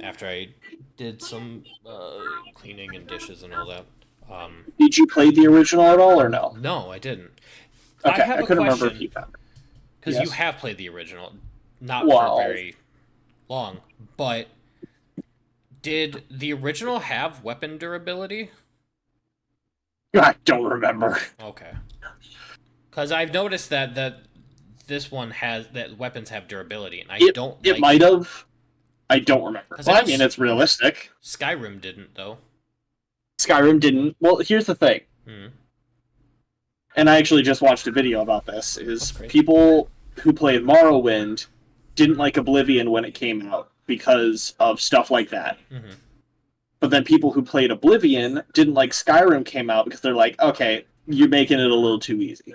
Speaker 1: After I did some cleaning and dishes and all that.
Speaker 2: Did you play the original at all, or no?
Speaker 1: No, I didn't.
Speaker 2: Okay,
Speaker 1: have
Speaker 2: I
Speaker 1: a
Speaker 2: couldn't remember if
Speaker 1: question.
Speaker 2: you found it.
Speaker 1: Because
Speaker 2: Yes.
Speaker 1: you have played the original, not
Speaker 2: Well-
Speaker 1: for very long, but did the original have weapon durability?
Speaker 2: I don't remember.
Speaker 1: Okay. Because I've noticed that this one has that weapons have durability, and I don't
Speaker 2: It
Speaker 1: like
Speaker 2: might have. I don't remember.
Speaker 1: 'Cause
Speaker 2: Well,
Speaker 1: I
Speaker 2: I
Speaker 1: know
Speaker 2: mean, it's realistic.
Speaker 1: Skyrim didn't though.
Speaker 2: Skyrim didn't. Well, here's the thing.
Speaker 1: Hmm.
Speaker 2: And I actually just watched a video about this, is
Speaker 1: That's great.
Speaker 2: people who played Morrowind didn't like Oblivion when it came out because of stuff like that.
Speaker 1: Mm-hmm.
Speaker 2: But then people who played Oblivion didn't like Skyrim came out because they're like, okay, you're making it a little too easy.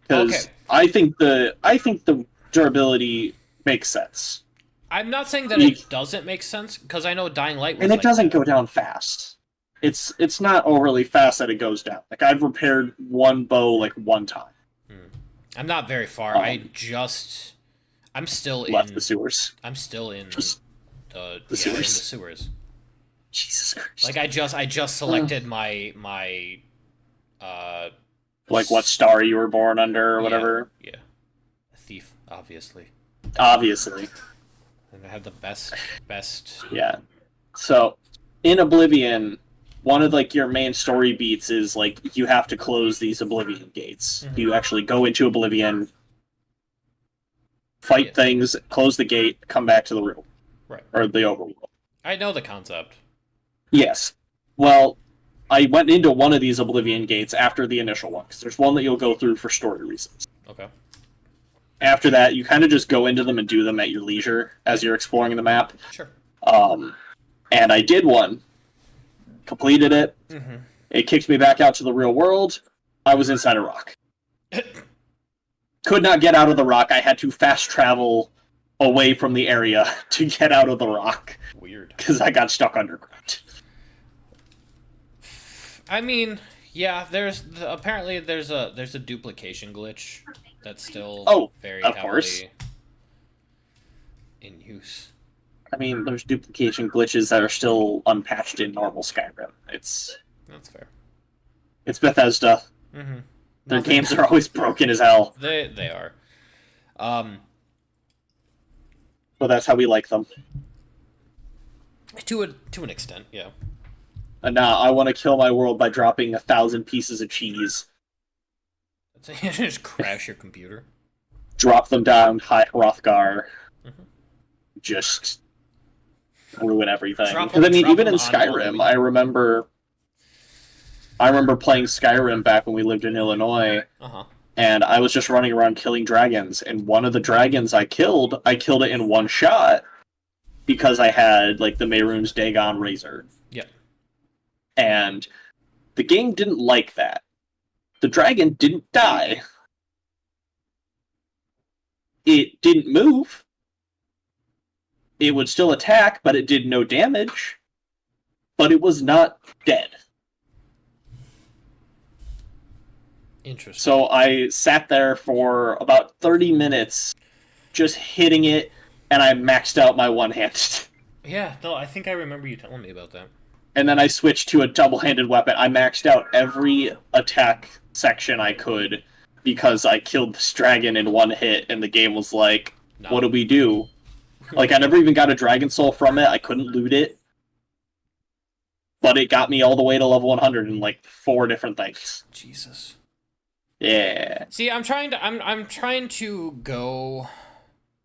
Speaker 2: Because
Speaker 1: Okay.
Speaker 2: I think the durability makes sense.
Speaker 1: I'm not saying that
Speaker 2: You-
Speaker 1: it doesn't make sense, because I know Dying Light was
Speaker 2: And it
Speaker 1: like
Speaker 2: doesn't
Speaker 1: that.
Speaker 2: go down fast. It's not overly fast that it goes down. Like I've repaired one bow like one time.
Speaker 1: I'm not very far. I'm still
Speaker 2: Left
Speaker 1: in.
Speaker 2: the sewers.
Speaker 1: I'm still in
Speaker 2: Just
Speaker 1: the
Speaker 2: the
Speaker 1: yeah, in the
Speaker 2: sewers.
Speaker 1: sewers.
Speaker 2: Jesus Christ.
Speaker 1: Like I just selected my
Speaker 2: like what star you were born under or
Speaker 1: Yeah.
Speaker 2: whatever.
Speaker 1: yeah, a thief, obviously.
Speaker 2: Obviously.
Speaker 1: And I have the best
Speaker 2: Yeah. So in Oblivion, one of like your main story beats is like you have to close these Oblivion gates.
Speaker 1: Mhm.
Speaker 2: You actually go into Oblivion, fight
Speaker 1: Yeah.
Speaker 2: things, close the gate, come back to the real
Speaker 1: Right.
Speaker 2: or the overworld.
Speaker 1: I know the concept.
Speaker 2: Yes. Well, I went into one of these Oblivion gates after the initial one, because there's one that you'll go through for story reasons.
Speaker 1: Okay.
Speaker 2: After that, you kind of just go into them and do them at your leisure as you're exploring the map.
Speaker 1: Sure.
Speaker 2: And I did one, completed it.
Speaker 1: Mm-hmm.
Speaker 2: It kicked me back out to the real world. I was inside a rock. Could not get out of the rock. I had to fast travel away from the area to get out of the rock
Speaker 1: Weird.
Speaker 2: because I got stuck underground.
Speaker 1: I mean, yeah. Apparently there's a duplication glitch that's still very
Speaker 2: of
Speaker 1: heavily
Speaker 2: course.
Speaker 1: in use.
Speaker 2: I mean, there's duplication glitches that are still unpatched in normal Skyrim. It's
Speaker 1: That's fair.
Speaker 2: Bethesda.
Speaker 1: Mm-hmm.
Speaker 2: Their games are always broken as hell,
Speaker 1: They are.
Speaker 2: but that's how we like them.
Speaker 1: To an extent, yeah.
Speaker 2: And now I want to kill my world by dropping 1,000 pieces of cheese.
Speaker 1: Just crash your computer.
Speaker 2: Drop them down High Hrothgar.
Speaker 1: Mhm.
Speaker 2: just ruin everything.
Speaker 1: Drop
Speaker 2: Because I mean,
Speaker 1: drop
Speaker 2: even in
Speaker 1: them on all
Speaker 2: Skyrim,
Speaker 1: the-
Speaker 2: I remember playing Skyrim back when we lived in Illinois,
Speaker 1: Uh-huh.
Speaker 2: and I was just running around killing dragons. And one of the dragons I killed it in one shot because I had like the Mehrunes Dagon Razor.
Speaker 1: Yeah.
Speaker 2: And the game didn't like that. The dragon didn't die. It didn't move. It would still attack, but it did no damage. But it was not dead.
Speaker 1: Interesting.
Speaker 2: So I sat there for about 30 minutes just hitting it, and I maxed out my one-handed.
Speaker 1: Yeah, no, I think I remember you telling me about that.
Speaker 2: And then I switched to a double-handed weapon. I maxed out every attack section I could because I killed this dragon in one hit, and the game was like,
Speaker 1: No.
Speaker 2: what do we do? Like, I never even got a dragon soul from it. I couldn't loot it. But it got me all the way to level 100 in like 4 different things.
Speaker 1: Jesus.
Speaker 2: Yeah.
Speaker 1: See, I'm trying to go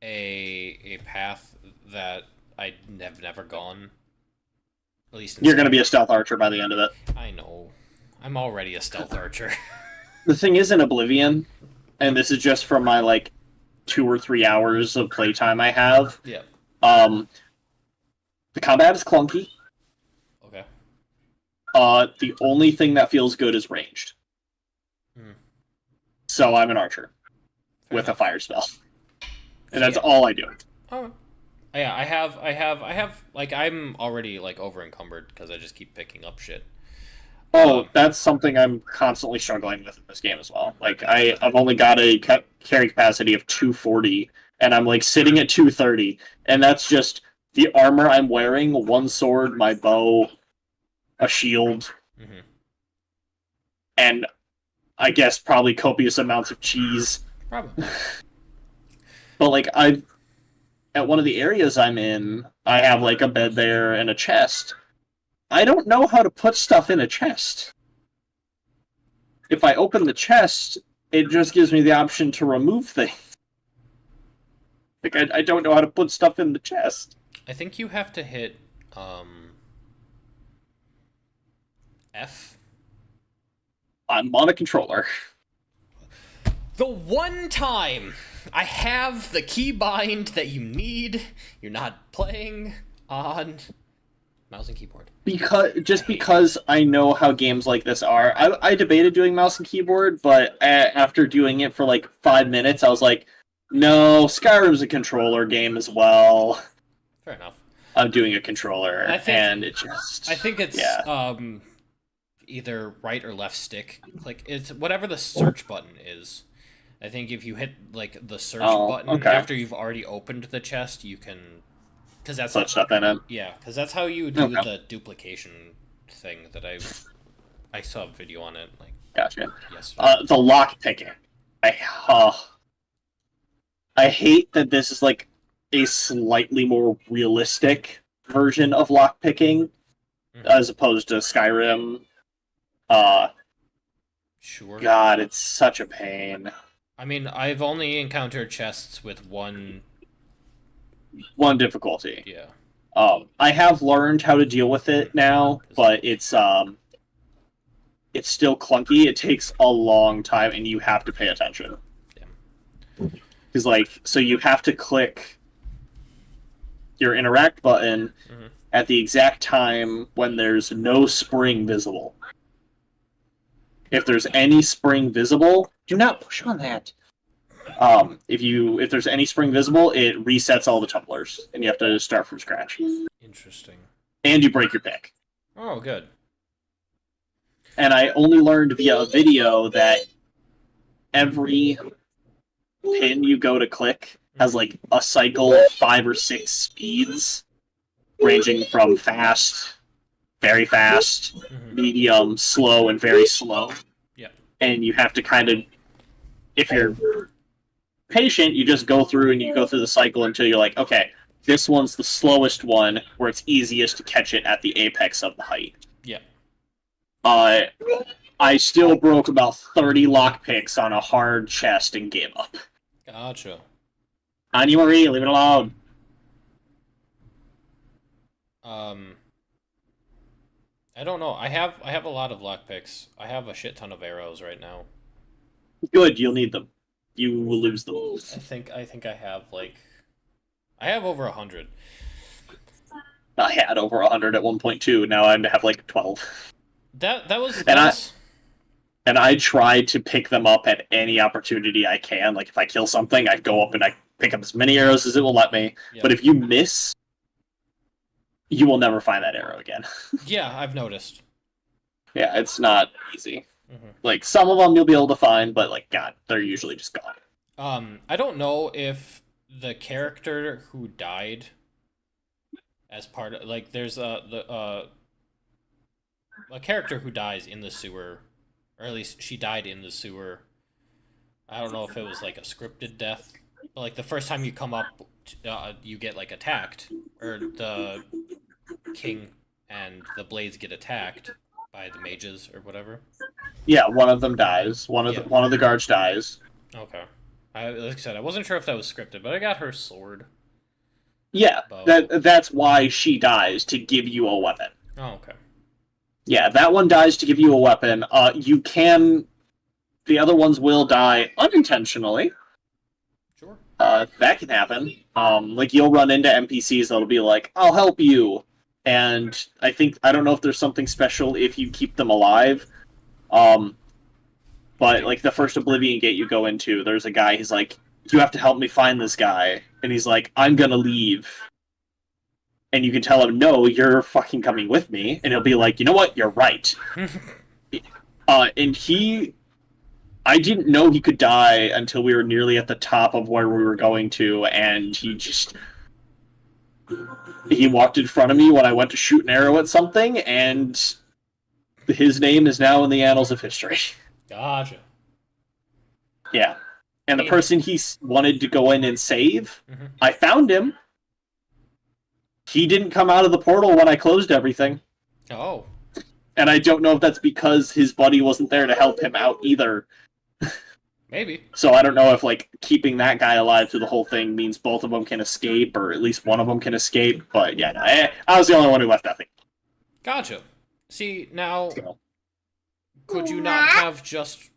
Speaker 1: a path that I have never gone. At least in
Speaker 2: You're going to be a stealth archer by the end of it.
Speaker 1: I know. I'm already a stealth archer.
Speaker 2: The thing is, in Oblivion, and this is just from my like 2 or 3 hours of playtime I have,
Speaker 1: Yeah.
Speaker 2: the combat is clunky.
Speaker 1: Okay.
Speaker 2: The only thing that feels good is ranged.
Speaker 1: Hmm.
Speaker 2: So I'm an archer
Speaker 1: Fair
Speaker 2: with
Speaker 1: enough.
Speaker 2: a fire spell, and that's
Speaker 1: Yeah.
Speaker 2: all I do.
Speaker 1: Oh. Yeah, I have like I'm already like over encumbered because I just keep picking up shit.
Speaker 2: Oh, that's something I'm constantly struggling with in this game as well. Like I've only got a carry capacity of 240, and I'm like sitting at 230, and that's just the armor I'm wearing: one sword, my bow, a shield,
Speaker 1: Mhm.
Speaker 2: and I guess probably copious amounts of cheese.
Speaker 1: Probably.
Speaker 2: But like at one of the areas I'm in, I have like a bed there and a chest. I don't know how to put stuff in a chest. If I open the chest, it just gives me the option to remove things. Like I don't know how to put stuff in the chest.
Speaker 1: I think you have to hit F.
Speaker 2: I'm on a controller.
Speaker 1: The one time I have the keybind that you need, you're not playing on mouse and keyboard.
Speaker 2: Because I know how games like this are. I debated doing mouse and keyboard, but after doing it for like 5 minutes, I was like, no, Skyrim's a controller game as well.
Speaker 1: Fair enough.
Speaker 2: I'm doing a controller, and it just...
Speaker 1: I think it's
Speaker 2: yeah.
Speaker 1: either right or left stick. Like it's whatever the search button is. I think if you hit like the search button
Speaker 2: okay.
Speaker 1: after you've already opened the chest, you can, because that's
Speaker 2: Put stuff in it.
Speaker 1: Yeah, because that's how you do
Speaker 2: Okay.
Speaker 1: the duplication thing that I saw a video on it like
Speaker 2: Gotcha.
Speaker 1: yesterday.
Speaker 2: The lock picking. I hate that this is like a slightly more realistic version of lock picking as opposed to Skyrim.
Speaker 1: Sure.
Speaker 2: God, it's such a pain.
Speaker 1: I mean, I've only encountered chests with one.
Speaker 2: One difficulty.
Speaker 1: Yeah.
Speaker 2: I have learned how to deal with it now, but it's still clunky. It takes a long time, and you have to pay attention.
Speaker 1: Yeah.
Speaker 2: Because so you have to click your interact button at the exact time when there's no spring visible. If there's any spring visible, do not push on that. If there's any spring visible, it resets all the tumblers, and you have to start from scratch.
Speaker 1: Interesting.
Speaker 2: And you break your pick.
Speaker 1: Oh, good.
Speaker 2: And I only learned via a video that every pin you go to click has like a cycle of 5 or 6 speeds, ranging from fast, very fast, medium, slow, and very slow.
Speaker 1: Yeah.
Speaker 2: And you have to kind of, if you're patient, you just go through the cycle until you're like, okay, this one's the slowest one, where it's easiest to catch it at the apex of the height.
Speaker 1: Yeah.
Speaker 2: I still broke about 30 lockpicks on a hard chest and gave up.
Speaker 1: Gotcha.
Speaker 2: Annie Marie, leave it alone.
Speaker 1: Um, I don't know. I have a lot of lockpicks. I have a shit ton of arrows right now.
Speaker 2: Good, you'll need them. You will lose them.
Speaker 1: I think I have like I have over 100.
Speaker 2: I had over 100 at 1.2. Now I have like 12.
Speaker 1: That was
Speaker 2: And I
Speaker 1: I
Speaker 2: try to pick them up at any opportunity I can. Like if I kill something, I go up and I pick up as many arrows as it will let me.
Speaker 1: yeah.
Speaker 2: But if you miss, you will never find that arrow again.
Speaker 1: Yeah, I've noticed.
Speaker 2: Yeah, it's not easy.
Speaker 1: Hmm.
Speaker 2: Like some of them you'll be able to find, but like God, they're usually just gone.
Speaker 1: I don't know if the character who died as part of like there's a character who dies in the sewer, or at least she died in the sewer. I don't know if it was like a scripted death, but like the first time you come up, you get like attacked, or the king and the blades get attacked by the mages or whatever.
Speaker 2: Yeah, one of them dies. One
Speaker 1: Yeah.
Speaker 2: of the guards dies.
Speaker 1: Okay. Like I said, I wasn't sure if that was scripted, but I got her sword.
Speaker 2: Yeah,
Speaker 1: Bow.
Speaker 2: that's why she dies, to give you a weapon.
Speaker 1: Oh, okay.
Speaker 2: Yeah, that one dies to give you a weapon. You can. The other ones will die unintentionally.
Speaker 1: Sure.
Speaker 2: That can happen. Like you'll run into NPCs that'll be like, "I'll help you," and I don't know if there's something special if you keep them alive. But like the first Oblivion Gate you go into, there's a guy. He's like, "You have to help me find this guy," and he's like, "I'm gonna leave." And you can tell him, "No, you're fucking coming with me," and he'll be like, "You know what? You're right." And I didn't know he could die until we were nearly at the top of where we were going to, and he walked in front of me when I went to shoot an arrow at something, and his name is now in the annals of history.
Speaker 1: Gotcha.
Speaker 2: Yeah. And the person he wanted to go in and save,
Speaker 1: Mhm.
Speaker 2: I found him. He didn't come out of the portal when I closed everything.
Speaker 1: Oh.
Speaker 2: And I don't know if that's because his buddy wasn't there to help him out either.
Speaker 1: Maybe.
Speaker 2: So I don't know if like keeping that guy alive through the whole thing means both of them can escape, or at least one of them can escape. But yeah, no, I was the only one who left that thing.
Speaker 1: Gotcha. See, now,
Speaker 2: So,
Speaker 1: could you not have just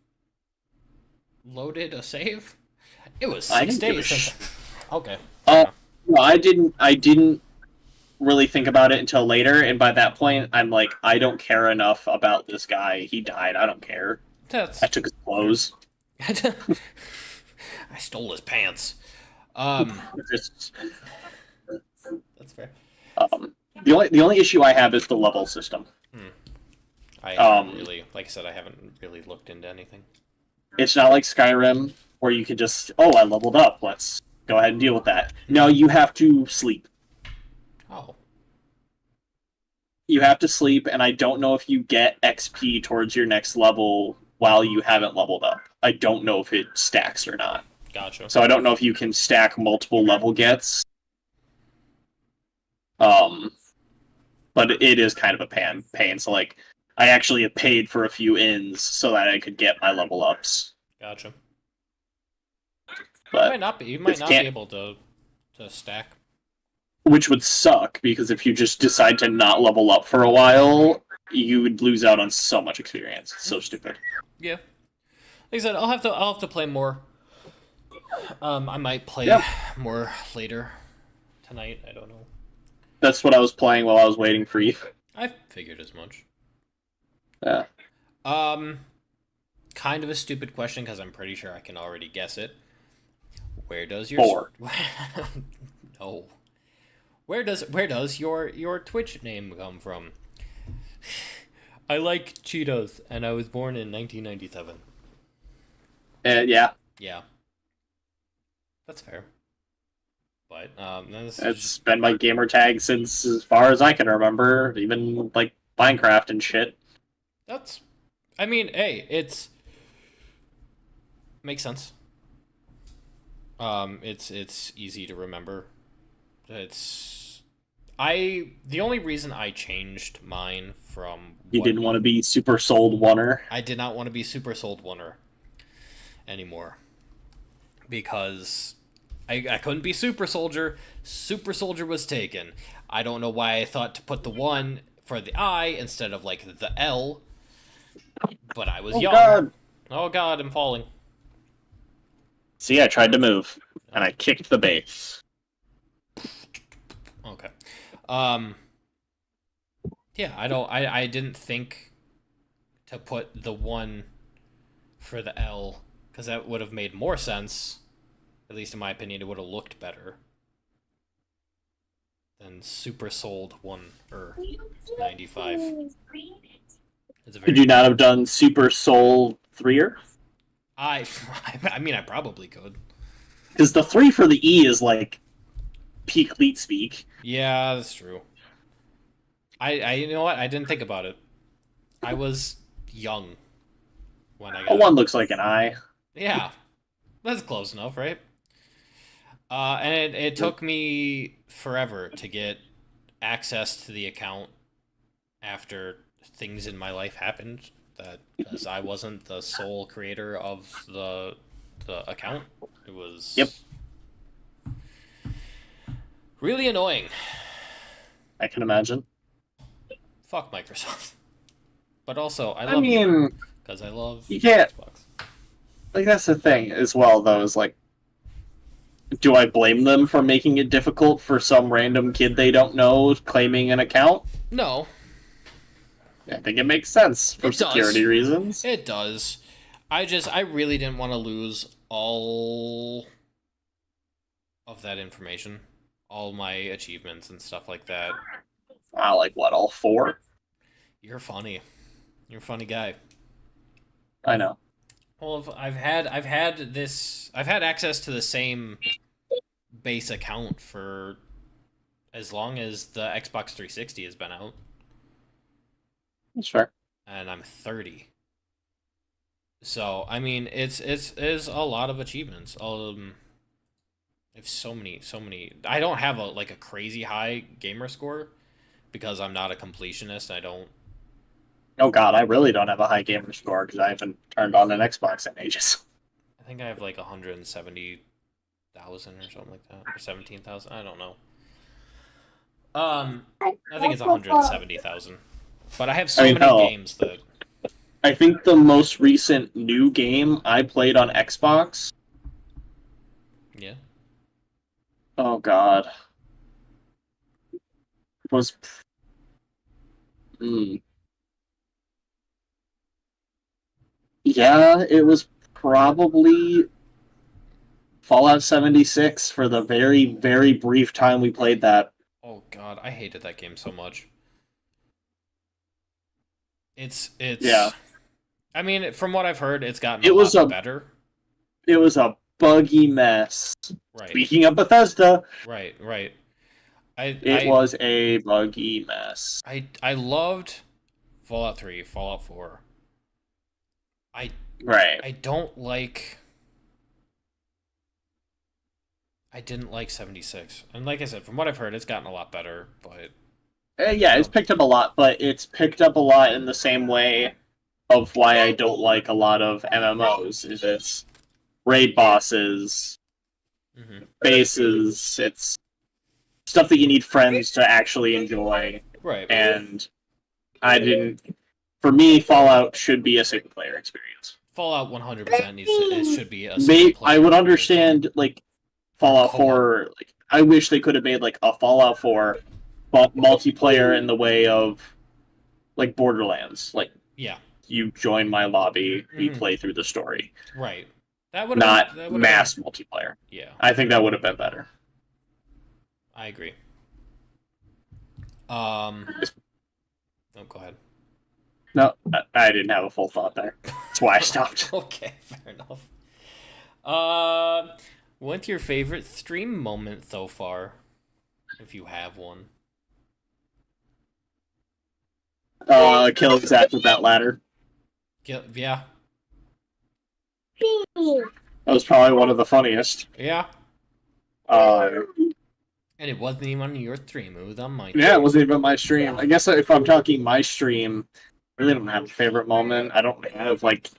Speaker 1: loaded a save? It was
Speaker 2: I
Speaker 1: 6
Speaker 2: didn't give a
Speaker 1: days since... Okay.
Speaker 2: no, I didn't really think about it until later, and by that point, I'm like, I don't care enough about this guy. He died. I don't care.
Speaker 1: That's...
Speaker 2: I took his clothes.
Speaker 1: I stole his pants.
Speaker 2: Just,
Speaker 1: That's fair.
Speaker 2: the only issue I have is the level system.
Speaker 1: I haven't really... Like I said, I haven't really looked into anything.
Speaker 2: It's not like Skyrim where you can just, oh, I leveled up. Let's go ahead and deal with that. No, you have to sleep.
Speaker 1: Oh.
Speaker 2: You have to sleep, and I don't know if you get XP towards your next level while you haven't leveled up. I don't know if it stacks or not.
Speaker 1: Gotcha.
Speaker 2: So I don't know if you can stack multiple level gets. But it is kind of a pain. So like, I actually have paid for a few inns so that I could get my level ups.
Speaker 1: Gotcha.
Speaker 2: But
Speaker 1: You might not be able to stack.
Speaker 2: which would suck, because if you just decide to not level up for a while, you would lose out on so much experience. It's so stupid.
Speaker 1: Yeah. Like I said, I'll have to play more. I might play more later tonight. I don't know.
Speaker 2: That's what I was playing while I was waiting for you.
Speaker 1: I figured as much.
Speaker 2: Yeah.
Speaker 1: Kind of a stupid question because I'm pretty sure I can already guess it. Where does your
Speaker 2: 4.
Speaker 1: No. Where does your Twitch name come from? I like Cheetos, and I was born in 1997.
Speaker 2: Yeah.
Speaker 1: Yeah. That's fair. But
Speaker 2: It's been my gamer tag since as far as I can remember, even like Minecraft and shit.
Speaker 1: I mean, hey, it's makes sense. It's easy to remember. The only reason I changed mine from
Speaker 2: You didn't want to be Super Sold Oneer.
Speaker 1: I did not want to be Super Sold Oneer anymore, because I couldn't be Super Soldier. Super Soldier was taken. I don't know why I thought to put the 1 for the I instead of, like, the L. But I was young.
Speaker 2: God.
Speaker 1: Oh god, I'm falling.
Speaker 2: See, I tried to move, and I kicked the base.
Speaker 1: Okay. Yeah, I didn't think to put the 1 for the L, because that would have made more sense. At least in my opinion, it would have looked better than Super Sold 1 or 95. It's a very
Speaker 2: Could you not have done Super Soul 3er?
Speaker 1: I mean, I probably could.
Speaker 2: Because the 3 for the E is like peak leet speak.
Speaker 1: Yeah, that's true. You know what? I didn't think about it. I was young when I got
Speaker 2: A 1 looks like an I.
Speaker 1: Yeah, that's close enough, right? And it took me forever to get access to the account after things in my life happened. That because I wasn't the sole creator of the account, it was really annoying.
Speaker 2: I can imagine.
Speaker 1: Fuck Microsoft. But also, I
Speaker 2: I
Speaker 1: love you
Speaker 2: mean,
Speaker 1: because I love
Speaker 2: you can't.
Speaker 1: Xbox.
Speaker 2: Like, that's the thing as well, though, is like, do I blame them for making it difficult for some random kid they don't know claiming an account?
Speaker 1: No,
Speaker 2: I think it makes sense for
Speaker 1: It does.
Speaker 2: security reasons.
Speaker 1: it does. I really didn't want to lose all of that information, all my achievements and stuff like that.
Speaker 2: Like what, all 4?
Speaker 1: You're funny. You're a funny guy.
Speaker 2: I know.
Speaker 1: Well, if I've had access to the same base account for as long as the Xbox 360 has been out,
Speaker 2: That's fair.
Speaker 1: and I'm 30. So I mean, it's a lot of achievements. I've so many. I don't have a crazy high gamer score because I'm not a completionist. I don't.
Speaker 2: Oh god, I really don't have a high gamer score because I haven't turned on an Xbox in ages.
Speaker 1: I think I have like 170,000 or something like that, or 17,000. I don't know. I think it's 170,000. But I have so many
Speaker 2: hell,
Speaker 1: games that.
Speaker 2: I think the most recent new game I played on Xbox.
Speaker 1: Yeah.
Speaker 2: Oh god. Was. Yeah, it was probably Fallout 76 for the very, very brief time we played that.
Speaker 1: Oh god, I hated that game so much. It's
Speaker 2: Yeah.
Speaker 1: I mean, from what I've heard, it's gotten
Speaker 2: It was
Speaker 1: lot better.
Speaker 2: It was a buggy mess.
Speaker 1: Right.
Speaker 2: Speaking of Bethesda,
Speaker 1: Right.
Speaker 2: it was a buggy mess.
Speaker 1: I loved Fallout 3, Fallout 4.
Speaker 2: Right.
Speaker 1: I didn't like 76. And like I said, from what I've heard, it's gotten a lot better, but
Speaker 2: Yeah, it's picked up a lot, but it's picked up a lot in the same way of why I don't like a lot of MMOs. Is it's raid bosses, bases, it's stuff that you need friends to actually enjoy.
Speaker 1: right.
Speaker 2: And for me, Fallout should be a single player experience.
Speaker 1: Fallout 100% it should be a single player
Speaker 2: I would
Speaker 1: experience.
Speaker 2: understand like Fallout 4. Like, I wish they could have made like a Fallout 4, but multiplayer in the way of like Borderlands. Like,
Speaker 1: Yeah.
Speaker 2: you join my lobby, we
Speaker 1: Mhm.
Speaker 2: play through the story,
Speaker 1: Right. That would
Speaker 2: not mass multiplayer.
Speaker 1: Yeah,
Speaker 2: I think that would have been better.
Speaker 1: I agree. Oh, go ahead.
Speaker 2: No, I didn't have a full thought there. That's why I stopped.
Speaker 1: Okay, fair enough. What's your favorite stream moment so far, if you have one?
Speaker 2: Killing Zach with that ladder.
Speaker 1: Yeah.
Speaker 2: That was probably one of the funniest.
Speaker 1: Yeah.
Speaker 2: Uh,
Speaker 1: And it wasn't even on your stream, it was on mine.
Speaker 2: Yeah, it wasn't even my stream. I guess if I'm talking my stream, I really don't have a favorite moment. I don't have, like...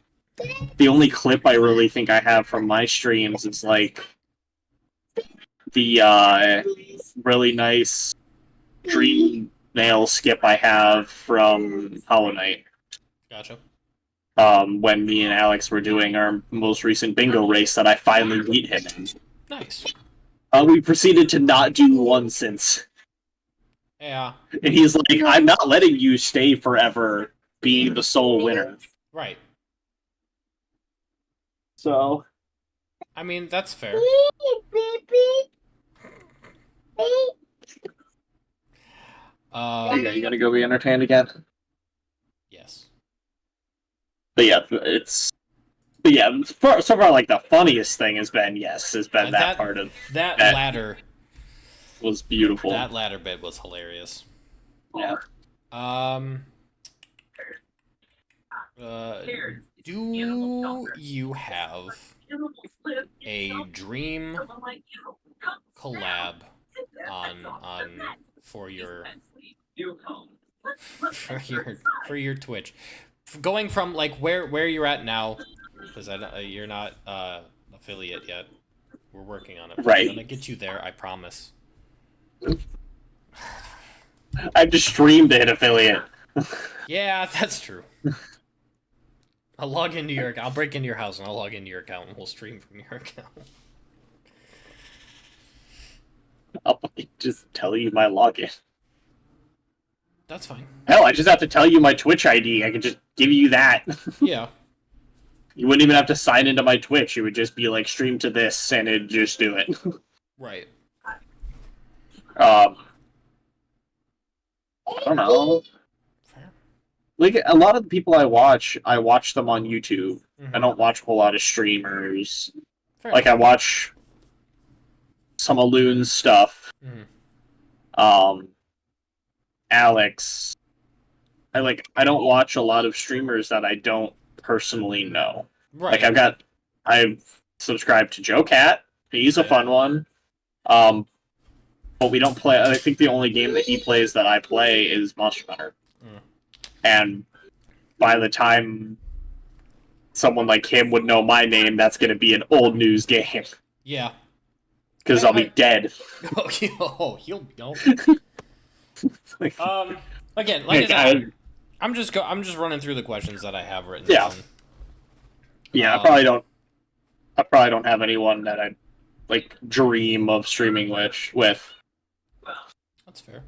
Speaker 2: The only clip I really think I have from my streams is, like... the really nice dream nail skip I have from Hollow Knight.
Speaker 1: Gotcha.
Speaker 2: When me and Alex were doing our most recent bingo race that I finally beat him in.
Speaker 1: Nice.
Speaker 2: We proceeded to not do one since.
Speaker 1: Yeah.
Speaker 2: And he's like, I'm not letting you stay forever being the sole winner.
Speaker 1: Right.
Speaker 2: So.
Speaker 1: I mean, that's fair.
Speaker 2: You gonna go be entertained again?
Speaker 1: Yes.
Speaker 2: But yeah, so far, like, the funniest thing has been that part of
Speaker 1: that ladder
Speaker 2: was beautiful.
Speaker 1: That ladder bit was hilarious.
Speaker 2: Yeah.
Speaker 1: Do you have a dream collab on for your Twitch? Going from like where you're at now, because you're not affiliate yet. We're working on it.
Speaker 2: Right.
Speaker 1: I'm gonna get you there. I promise.
Speaker 2: I've just streamed an affiliate.
Speaker 1: Yeah, that's true. I'll log into your. I'll break into your house and I'll log into your account and we'll stream from your account.
Speaker 2: I'll just tell you my login.
Speaker 1: That's fine.
Speaker 2: Hell, I just have to tell you my Twitch ID. I can just give you that.
Speaker 1: Yeah.
Speaker 2: You wouldn't even have to sign into my Twitch. It would just be like stream to this and it'd just do it.
Speaker 1: Right.
Speaker 2: I don't know.
Speaker 1: Fair.
Speaker 2: Like, a lot of the people I watch them on YouTube.
Speaker 1: Mm-hmm.
Speaker 2: I don't watch a whole lot of streamers.
Speaker 1: Fair
Speaker 2: like,
Speaker 1: enough.
Speaker 2: I watch some of Loon's stuff.
Speaker 1: Mm-hmm.
Speaker 2: Alex. I don't watch a lot of streamers that I don't personally know.
Speaker 1: Right.
Speaker 2: Like, I've subscribed to Joe Cat. He's a fun one. But we don't play. I think the only game that he plays that I play is Monster Hunter.
Speaker 1: Mm.
Speaker 2: And by the time someone like him would know my name, that's going to be an old news game.
Speaker 1: Yeah.
Speaker 2: Because I'll be dead.
Speaker 1: Oh, he'll. Again, like I said, I'm just running through the questions that I have written down.
Speaker 2: Yeah, I probably don't have anyone that I like dream of streaming with.
Speaker 1: That's fair.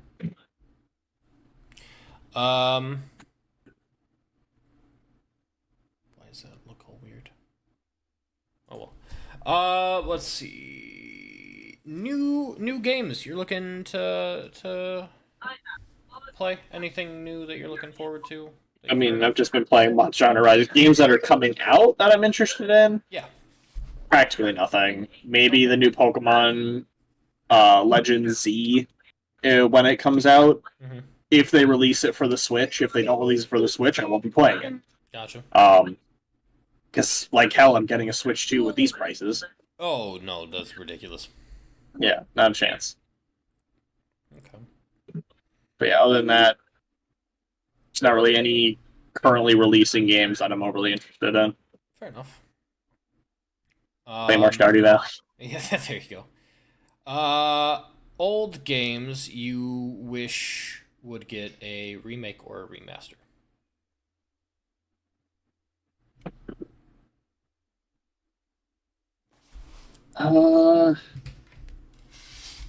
Speaker 1: Why does that look all weird? Oh well. Let's see. New games you're looking to play? Anything new that you're looking forward to?
Speaker 2: I mean, I've just been playing Monster Hunter Rise. Games that are coming out that I'm interested in?
Speaker 1: Yeah.
Speaker 2: Practically nothing. Maybe the new Pokemon Legends Z when it comes out.
Speaker 1: Mm-hmm.
Speaker 2: If they release it for the Switch. If they don't release it for the Switch, I won't be playing it.
Speaker 1: Gotcha.
Speaker 2: Because, like hell, I'm getting a Switch 2 with these prices.
Speaker 1: Oh, no, that's ridiculous.
Speaker 2: Yeah, not a chance.
Speaker 1: Okay.
Speaker 2: But yeah, other than that, there's not really any currently releasing games that I'm overly interested in.
Speaker 1: Fair enough.
Speaker 2: Play more Stardew Valley.
Speaker 1: Yeah, there you go. Old games you wish would get a remake or a remaster?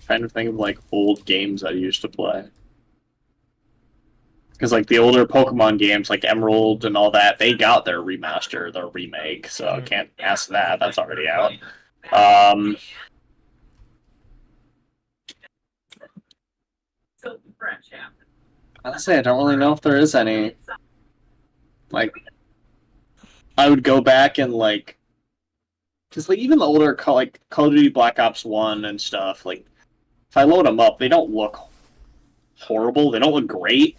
Speaker 2: Trying to think of like old games I used to play. Because like the older Pokemon games, like Emerald and all that, they got their remaster, their remake. So I can't ask that. That's already out. Honestly, I don't really know if there is any. Like, I would go back and like, because like even the older Call of Duty Black Ops 1 and stuff, like if I load them up, they don't look horrible. They don't look great,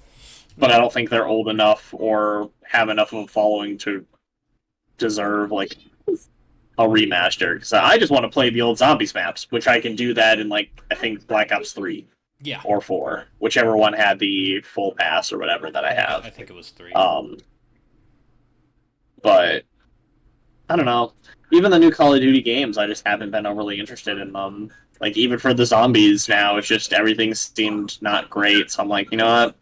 Speaker 2: but I don't think they're old enough or have enough of a following to deserve like a remaster. Because I just want to play the old Zombies maps, which I can do that in like I think Black Ops 3.
Speaker 1: Yeah.
Speaker 2: Or 4, whichever one had the full pass or whatever that I have.
Speaker 1: I think it was 3.
Speaker 2: But I don't know. Even the new Call of Duty games, I just haven't been overly interested in them. Like even for the zombies now, it's just everything seemed not great. So I'm like, you know what?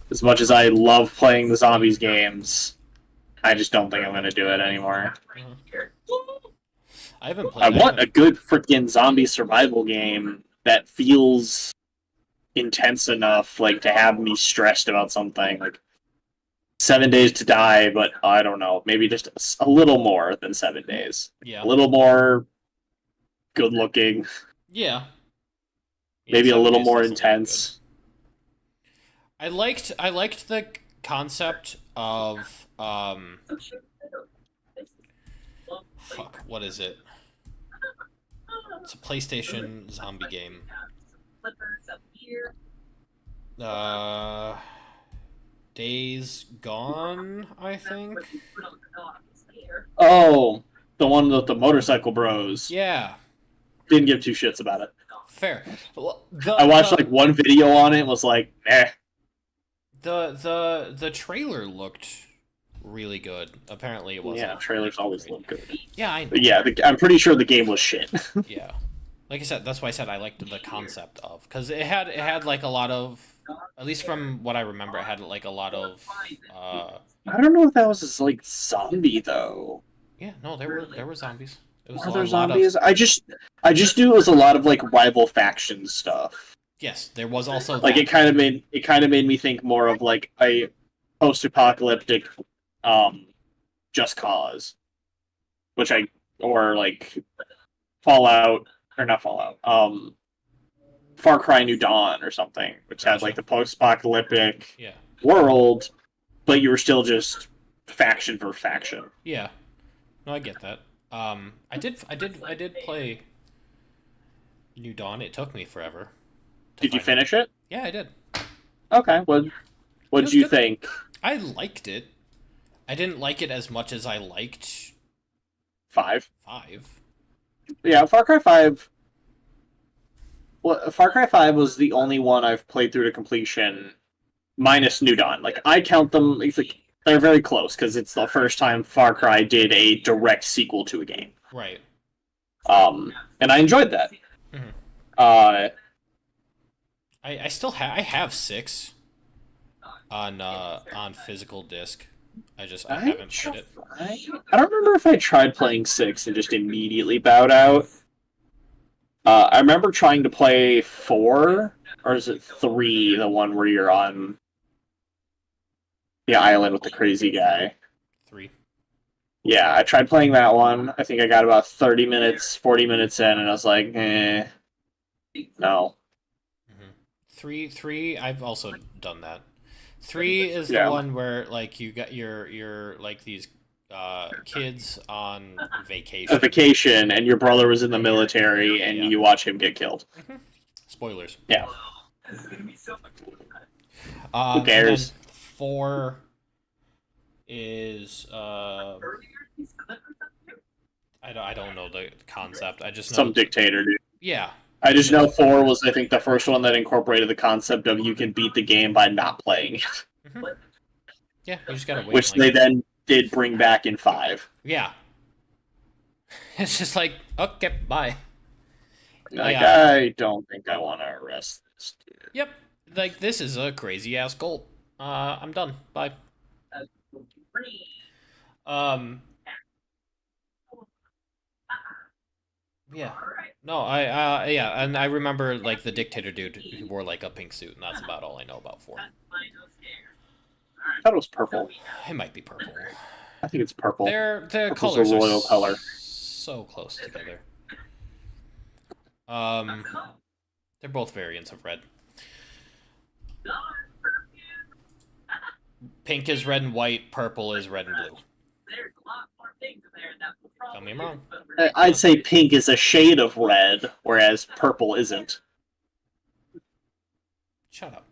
Speaker 2: As much as I love playing the zombies games, I just don't think I'm gonna do it anymore.
Speaker 1: I haven't
Speaker 2: I
Speaker 1: played.
Speaker 2: want a good freaking zombie survival game that feels intense enough, like to have me stressed about something. Like 7 Days to Die, but I don't know, maybe just a little more than 7 days.
Speaker 1: Yeah.
Speaker 2: A little more good looking,
Speaker 1: Yeah.
Speaker 2: maybe a
Speaker 1: 7
Speaker 2: little
Speaker 1: Days
Speaker 2: more
Speaker 1: does look
Speaker 2: intense.
Speaker 1: good. I liked the concept of fuck, what is it? It's a PlayStation zombie game. Days Gone, I think.
Speaker 2: Oh, the one with the motorcycle bros.
Speaker 1: Yeah,
Speaker 2: Didn't give two shits about it.
Speaker 1: fair. Well,
Speaker 2: I watched like one video on it and was like, eh.
Speaker 1: The trailer looked really good. Apparently, it wasn't.
Speaker 2: Yeah, trailers always look good.
Speaker 1: Yeah, I know.
Speaker 2: But yeah, I'm pretty sure the game was shit.
Speaker 1: Yeah, like I said, that's why I said I liked the concept of, because it had like a lot of, at least from what I remember, it had like a lot of.
Speaker 2: I don't know if that was like zombie though.
Speaker 1: Yeah, no, there were zombies. It was
Speaker 2: Were
Speaker 1: a
Speaker 2: there
Speaker 1: lot
Speaker 2: zombies?
Speaker 1: of.
Speaker 2: I just knew it was a lot of like rival faction stuff.
Speaker 1: Yes, there was also
Speaker 2: Like
Speaker 1: that.
Speaker 2: it kind of made me think more of like a post-apocalyptic Just Cause, which or like Fallout or not Fallout, Far Cry New Dawn or something, which had like the post-apocalyptic
Speaker 1: Yeah.
Speaker 2: world, but you were still just faction for faction.
Speaker 1: Yeah. No, I get that. I did play New Dawn. It took me forever.
Speaker 2: Did you finish it?
Speaker 1: Yeah, I did.
Speaker 2: Okay. What'd
Speaker 1: was
Speaker 2: you
Speaker 1: good.
Speaker 2: think?
Speaker 1: I liked it. I didn't like it as much as I liked
Speaker 2: 5.
Speaker 1: 5.
Speaker 2: Yeah, Far Cry 5. Well, Far Cry 5 was the only one I've played through to completion, minus New Dawn. Like I count them. It's like they're very close because it's the first time Far Cry did a direct sequel to a game.
Speaker 1: Right.
Speaker 2: And I enjoyed that.
Speaker 1: Mm-hmm. I still have 6 on physical disc. I haven't played it.
Speaker 2: I don't remember if I tried playing 6 and just immediately bowed out. I remember trying to play 4, or is it 3, the one where you're on the island with the crazy guy.
Speaker 1: 3.
Speaker 2: Yeah, I tried playing that one. I think I got about 30 minutes, 40 minutes in, and I was like, no.
Speaker 1: 3, I've also done that. 3 is the one where like you got your like these kids on vacation.
Speaker 2: A vacation, and your brother was in the military, and you watch him get killed.
Speaker 1: Spoilers.
Speaker 2: Yeah.
Speaker 1: Who
Speaker 2: cares?
Speaker 1: 4 is I don't know the concept. I just know
Speaker 2: some dictator, dude.
Speaker 1: Yeah.
Speaker 2: I just know 4 was, I think, the first one that incorporated the concept of you can beat the game by not playing.
Speaker 1: Yeah, you just gotta wait.
Speaker 2: Which they then did bring back in 5.
Speaker 1: Yeah. It's just like, okay, bye.
Speaker 2: Like, I don't think I want to arrest this dude.
Speaker 1: Yep. Like, this is a crazy ass cult. I'm done. Bye. Yeah. No, yeah, and I remember, like, the dictator dude who wore, like, a pink suit, and that's about all I know about 4.
Speaker 2: I thought it was purple.
Speaker 1: It might be purple.
Speaker 2: I think it's purple.
Speaker 1: The
Speaker 2: Purple's
Speaker 1: colors
Speaker 2: a royal color.
Speaker 1: So close together. They're both variants of red. Pink is red and white, purple is red and blue. Tell me I'm wrong.
Speaker 2: I'd say pink is a shade of red, whereas purple isn't.
Speaker 1: Shut up.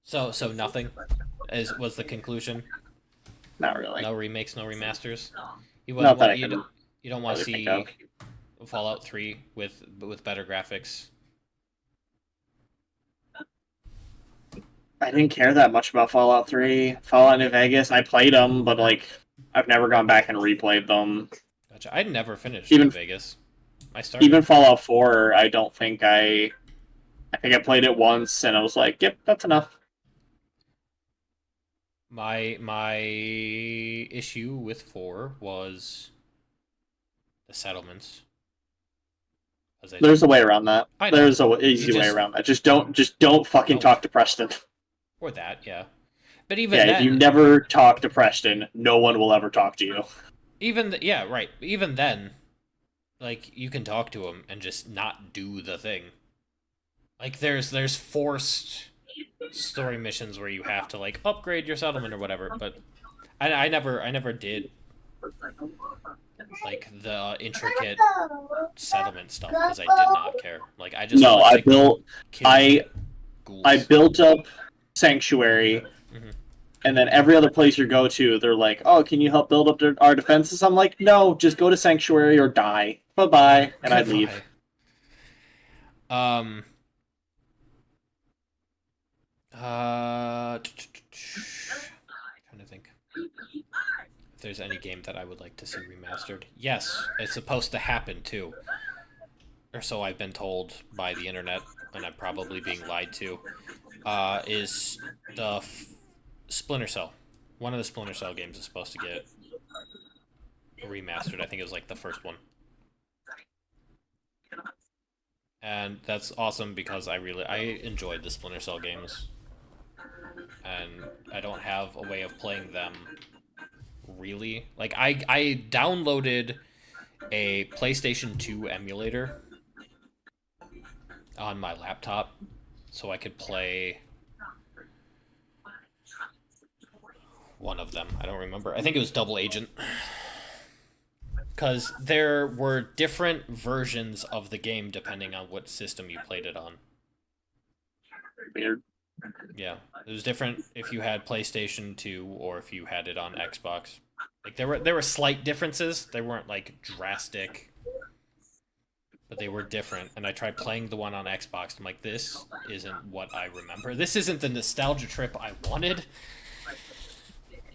Speaker 1: So nothing was the conclusion.
Speaker 2: Not really.
Speaker 1: No remakes, no remasters. You
Speaker 2: Not that
Speaker 1: you don't want to see Fallout 3 with better graphics.
Speaker 2: I didn't care that much about Fallout 3. Fallout New Vegas, I played them, but like I've never gone back and replayed them.
Speaker 1: Gotcha. I'd never finished
Speaker 2: Even-
Speaker 1: New Vegas. I started.
Speaker 2: Even Fallout 4, I don't think I think I played it once and I was like, yep, that's enough.
Speaker 1: My issue with 4 was the settlements. 'Cause I
Speaker 2: There's a way around that.
Speaker 1: I know.
Speaker 2: There's a easy way
Speaker 1: just-
Speaker 2: around that. Just don't fucking
Speaker 1: No.
Speaker 2: talk to Preston.
Speaker 1: or that, yeah. But even
Speaker 2: Yeah,
Speaker 1: then,
Speaker 2: if you never talk to Preston, no one will ever talk to you.
Speaker 1: yeah, right. Even then, like, you can talk to him and just not do the thing. Like, there's forced story missions where you have to, like, upgrade your settlement or whatever, but I never did, like, the intricate settlement stuff, because I did not care. Like, I just
Speaker 2: No,
Speaker 1: wanted to kill
Speaker 2: I
Speaker 1: ghouls.
Speaker 2: built up Sanctuary,
Speaker 1: Mhm.
Speaker 2: and then every other place you go to, they're like, "Oh, can you help build up our defenses?" I'm like, "No, just go to Sanctuary or die. Bye bye," and I'd leave.
Speaker 1: Goodbye. Trying to think if there's any game that I would like to see remastered. Yes, it's supposed to happen too, or so I've been told by the internet, and I'm probably being lied to. Is the Splinter Cell? One of the Splinter Cell games is supposed to get remastered. I think it was like the first one. And that's awesome because I enjoyed the Splinter Cell games. And I don't have a way of playing them really. Like, I downloaded a PlayStation 2 emulator on my laptop so I could play one of them. I don't remember. I think it was Double Agent. Because there were different versions of the game depending on what system you played it on.
Speaker 2: Weird.
Speaker 1: Yeah, it was different if you had PlayStation 2 or if you had it on Xbox. Like, there were slight differences. They weren't like drastic, but they were different. And I tried playing the one on Xbox. I'm like, this isn't what I remember. This isn't the nostalgia trip I wanted.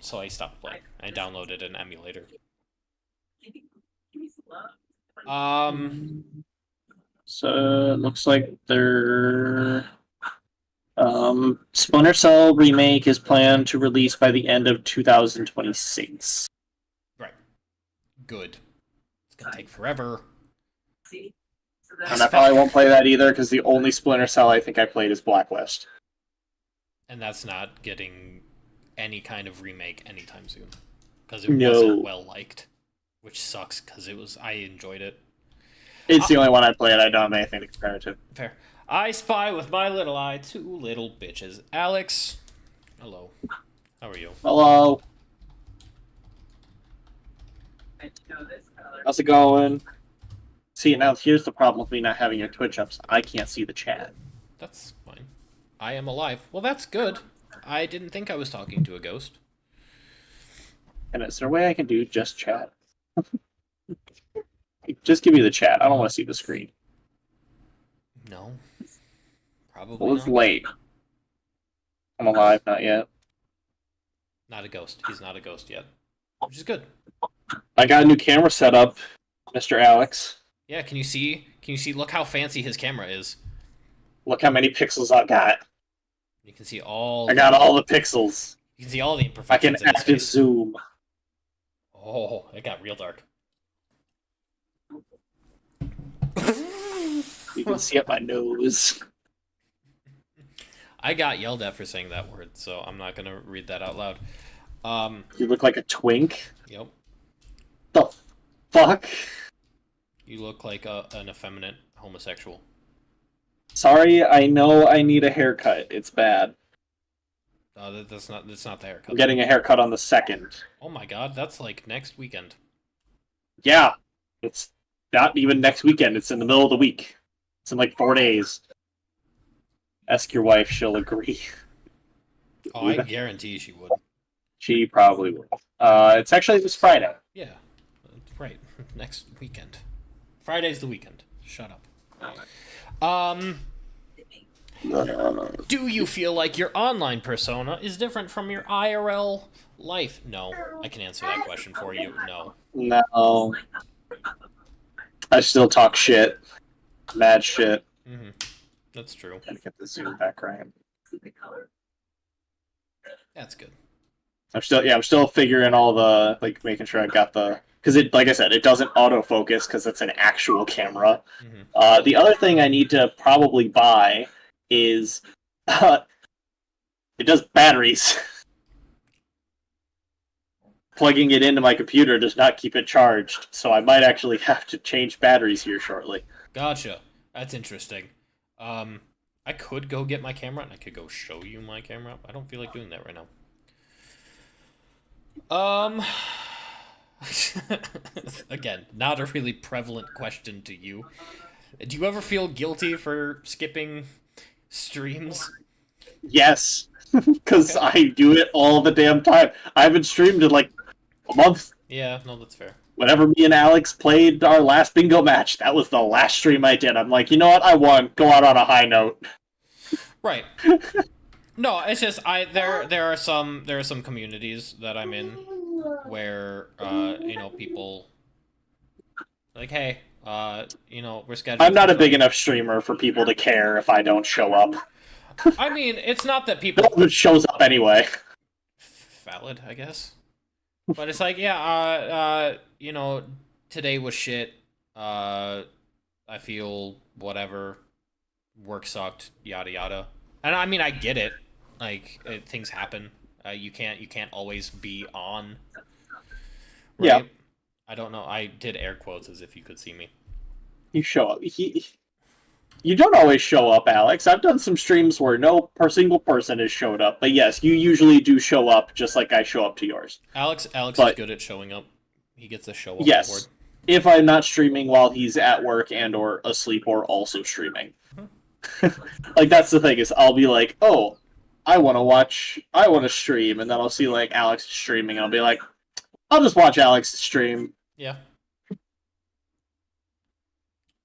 Speaker 1: So I stopped playing. I downloaded an emulator.
Speaker 2: So it looks like their Splinter Cell remake is planned to release by the end of 2026.
Speaker 1: Right. Good. It's gonna take forever.
Speaker 2: And I probably won't play that either because the only Splinter Cell I think I played is Blacklist.
Speaker 1: And that's not getting any kind of remake anytime soon. Because it
Speaker 2: No.
Speaker 1: wasn't well liked. Which sucks, because I enjoyed it.
Speaker 2: It's the only one I played. I don't have anything to compare it to.
Speaker 1: Fair. I spy with my little eye two little bitches. Alex, hello. How are you?
Speaker 2: Hello. How's it going? See, now here's the problem with me not having your Twitch up. I can't see the chat.
Speaker 1: That's fine. I am alive. Well, that's good. I didn't think I was talking to a ghost.
Speaker 2: And is there a way I can do just chat? Just give me the chat. I don't want to see the screen.
Speaker 1: No. Probably
Speaker 2: Well, it's
Speaker 1: not.
Speaker 2: late. I'm alive, not yet.
Speaker 1: Not a ghost. He's not a ghost yet. Which is good.
Speaker 2: I got a new camera set up, Mr. Alex.
Speaker 1: Yeah, can you see? Look how fancy his camera is.
Speaker 2: Look how many pixels I got.
Speaker 1: You can see all...
Speaker 2: I got all the pixels.
Speaker 1: You can see all the
Speaker 2: I can
Speaker 1: imperfections in his
Speaker 2: active
Speaker 1: face.
Speaker 2: zoom.
Speaker 1: Oh, it got real dark.
Speaker 2: You can see up my nose.
Speaker 1: I got yelled at for saying that word, so I'm not gonna read that out loud.
Speaker 2: You look like a twink.
Speaker 1: Yep.
Speaker 2: The fuck?
Speaker 1: You look like an effeminate homosexual.
Speaker 2: Sorry, I know I need a haircut. It's bad.
Speaker 1: That's not the haircut.
Speaker 2: I'm getting a haircut on the 2nd.
Speaker 1: Oh my god, that's like next weekend.
Speaker 2: Yeah. It's not even next weekend. It's in the middle of the week. It's in like 4 days. Ask your wife, she'll agree.
Speaker 1: Oh, I guarantee she would.
Speaker 2: She probably will. It's actually this Friday.
Speaker 1: Yeah, right. Next weekend. Friday's the weekend. Shut up. Do you feel like your online persona is different from your IRL life? No. I can answer that question for you. No.
Speaker 2: No. I still talk shit. Mad shit.
Speaker 1: Mm-hmm. That's true.
Speaker 2: Gotta get the zoom back right.
Speaker 1: That's good.
Speaker 2: I'm still figuring all the, like, making sure I got the, because it, like I said, it doesn't autofocus because it's an actual camera.
Speaker 1: Mm-hmm.
Speaker 2: The other thing I need to probably buy is, it does batteries. Plugging it into my computer does not keep it charged, so I might actually have to change batteries here shortly.
Speaker 1: Gotcha. That's interesting. I could go get my camera and I could go show you my camera. I don't feel like doing that right now. Again, not a really prevalent question to you. Do you ever feel guilty for skipping streams?
Speaker 2: Yes, because
Speaker 1: Okay.
Speaker 2: I do it all the damn time. I haven't streamed in like a month.
Speaker 1: Yeah, no, that's fair.
Speaker 2: Whenever me and Alex played our last bingo match, that was the last stream I did. I'm like, you know what? I won. Go out on a high note.
Speaker 1: Right. No, it's just there are some communities that I'm in where people like, hey, we're scheduled.
Speaker 2: I'm not
Speaker 1: for
Speaker 2: a big
Speaker 1: some-
Speaker 2: enough streamer for people to care if I don't show up.
Speaker 1: I mean, it's not that people
Speaker 2: No one shows up anyway.
Speaker 1: valid, I guess. But it's like, today was shit. I feel whatever. Work sucked, yada yada. And I mean, I get it. Like, things happen. You can't always be on. Right?
Speaker 2: Yeah.
Speaker 1: I don't know. I did air quotes as if you could see me.
Speaker 2: You show up. You don't always show up, Alex. I've done some streams where no single person has showed up, but yes, you usually do show up, just like I show up to yours.
Speaker 1: Alex is
Speaker 2: But-
Speaker 1: good at showing up. He gets a show up
Speaker 2: Yes.
Speaker 1: award.
Speaker 2: If I'm not streaming while he's at work and or asleep or also streaming. Like, that's the thing, is I'll be like, oh, I want to stream, and then I'll see, like, Alex streaming, and I'll be like, I'll just watch Alex stream.
Speaker 1: Yeah.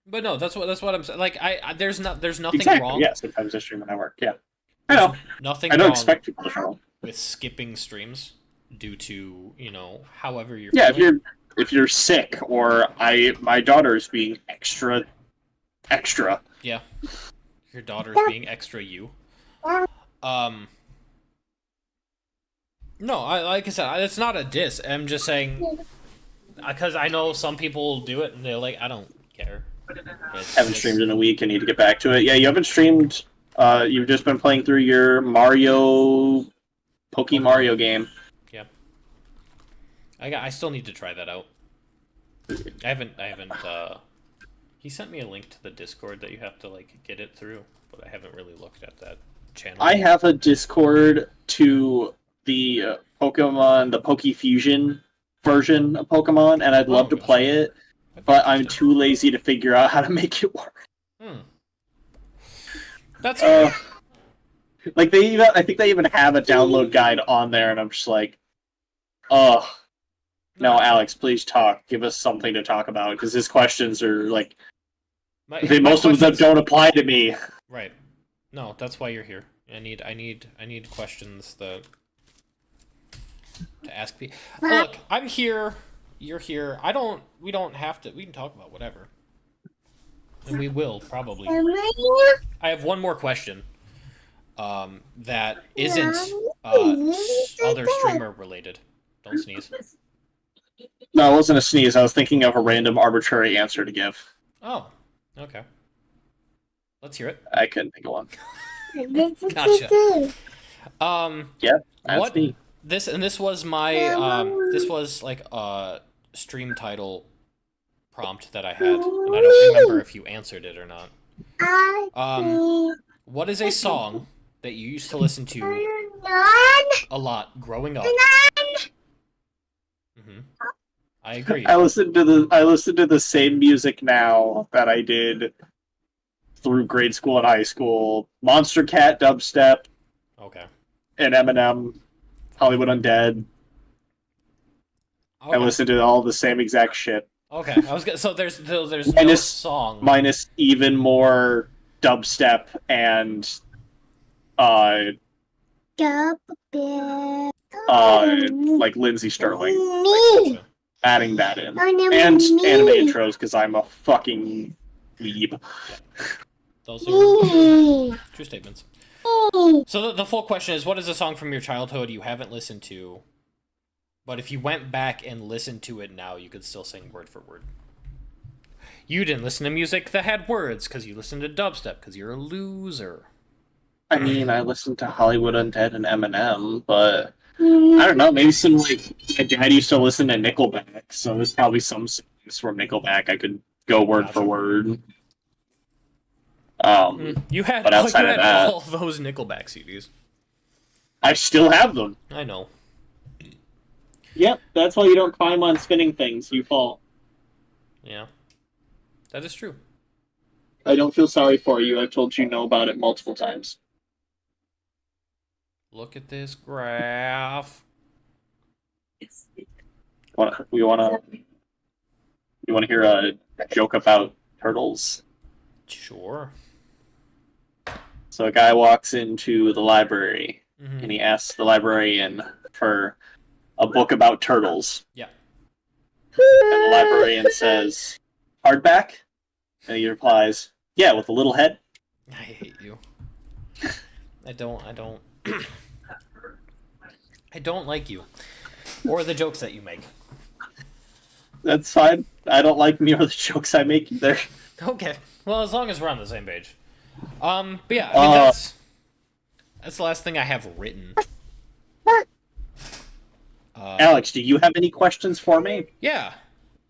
Speaker 1: But no, that's what I'm saying. Like, there's nothing
Speaker 2: Exactly,
Speaker 1: wrong.
Speaker 2: yeah, sometimes I stream when I work, yeah. I know.
Speaker 1: Nothing
Speaker 2: I don't
Speaker 1: wrong
Speaker 2: expect people to show up.
Speaker 1: with skipping streams due to, however you're
Speaker 2: Yeah,
Speaker 1: feeling.
Speaker 2: if you're sick, or my daughter's being extra.
Speaker 1: Yeah. Your daughter's being extra you. No, like I said, it's not a diss. I'm just saying, because I know some people do it and they're like, I don't care.
Speaker 2: Haven't streamed in a week. I need to get back to it. Yeah, you haven't streamed. You've just been playing through your Poke Mario game.
Speaker 1: Yeah. I still need to try that out. I haven't. He sent me a link to the Discord that you have to like get it through, but I haven't really looked at that channel.
Speaker 2: I have a Discord to the Pokemon, the Poke Fusion version of Pokemon, and I'd love to
Speaker 1: gotcha.
Speaker 2: play it, but I'm too lazy to figure out how to make it work.
Speaker 1: That's
Speaker 2: Like I think they even have a download guide on there, and I'm just like, no, Alex, please talk. Give us something to talk about, because his questions are like, most of them don't apply to me.
Speaker 1: Right. No, that's why you're here. I need questions to ask people. Look, I'm here. You're here. We don't have to. We can talk about whatever. And we will probably. I have one more question. That isn't other streamer related. Don't sneeze.
Speaker 2: No, it wasn't a sneeze. I was thinking of a random arbitrary answer to give.
Speaker 1: Oh, okay. Let's hear it.
Speaker 2: I couldn't think of one.
Speaker 1: Gotcha.
Speaker 2: That's
Speaker 1: what
Speaker 2: me.
Speaker 1: this was my this was like a stream title prompt that I had, and I don't remember if you answered it or not. What is a song that you used to listen to a lot growing up? I agree.
Speaker 2: I listen to the same music now that I did through grade school and high school. Monster Cat, dubstep,
Speaker 1: Okay.
Speaker 2: and Eminem, Hollywood Undead. I
Speaker 1: Okay.
Speaker 2: listen to all the same exact shit,
Speaker 1: Okay. I was gonna, so there's no
Speaker 2: Minus-
Speaker 1: song.
Speaker 2: minus even more dubstep and uh,
Speaker 4: Me.
Speaker 2: like Lindsay Sterling,
Speaker 4: Me.
Speaker 2: adding that in,
Speaker 4: My name
Speaker 2: and
Speaker 4: is me.
Speaker 2: anime intros because I'm a fucking weeb.
Speaker 1: Those are
Speaker 4: Me.
Speaker 1: true statements.
Speaker 4: Me.
Speaker 1: So the full question is, what is a song from your childhood you haven't listened to, but if you went back and listened to it now, you could still sing word for word? You didn't listen to music that had words because you listened to dubstep because you're a loser.
Speaker 2: I mean, I listened to Hollywood Undead and Eminem, but I don't know. Maybe some like my dad used to listen to Nickelback, so there's probably some songs from Nickelback I could go word for
Speaker 1: Gotcha.
Speaker 2: word.
Speaker 1: You had,
Speaker 2: But outside
Speaker 1: you
Speaker 2: of
Speaker 1: had
Speaker 2: that-
Speaker 1: all those Nickelback CDs.
Speaker 2: I still have them.
Speaker 1: I know.
Speaker 2: Yep, that's why you don't climb on spinning things. You fall.
Speaker 1: Yeah. That is true.
Speaker 2: I don't feel sorry for you. I've told you no about it multiple times.
Speaker 1: Look at this graph.
Speaker 2: You want to hear a joke about turtles?
Speaker 1: Sure.
Speaker 2: So a guy walks into the library
Speaker 1: Mhm.
Speaker 2: and he asks the librarian for a book about turtles.
Speaker 1: Yeah.
Speaker 2: And the librarian says, "Hardback?" And he replies, "Yeah, with a little head."
Speaker 1: I hate you. I don't I don't like you. Or the jokes that you make.
Speaker 2: That's fine. I don't like me or the jokes I make either.
Speaker 1: Okay. Well, as long as we're on the same page. But yeah, I mean that's the last thing I have written.
Speaker 2: Alex, do you have any questions for me?
Speaker 1: Yeah.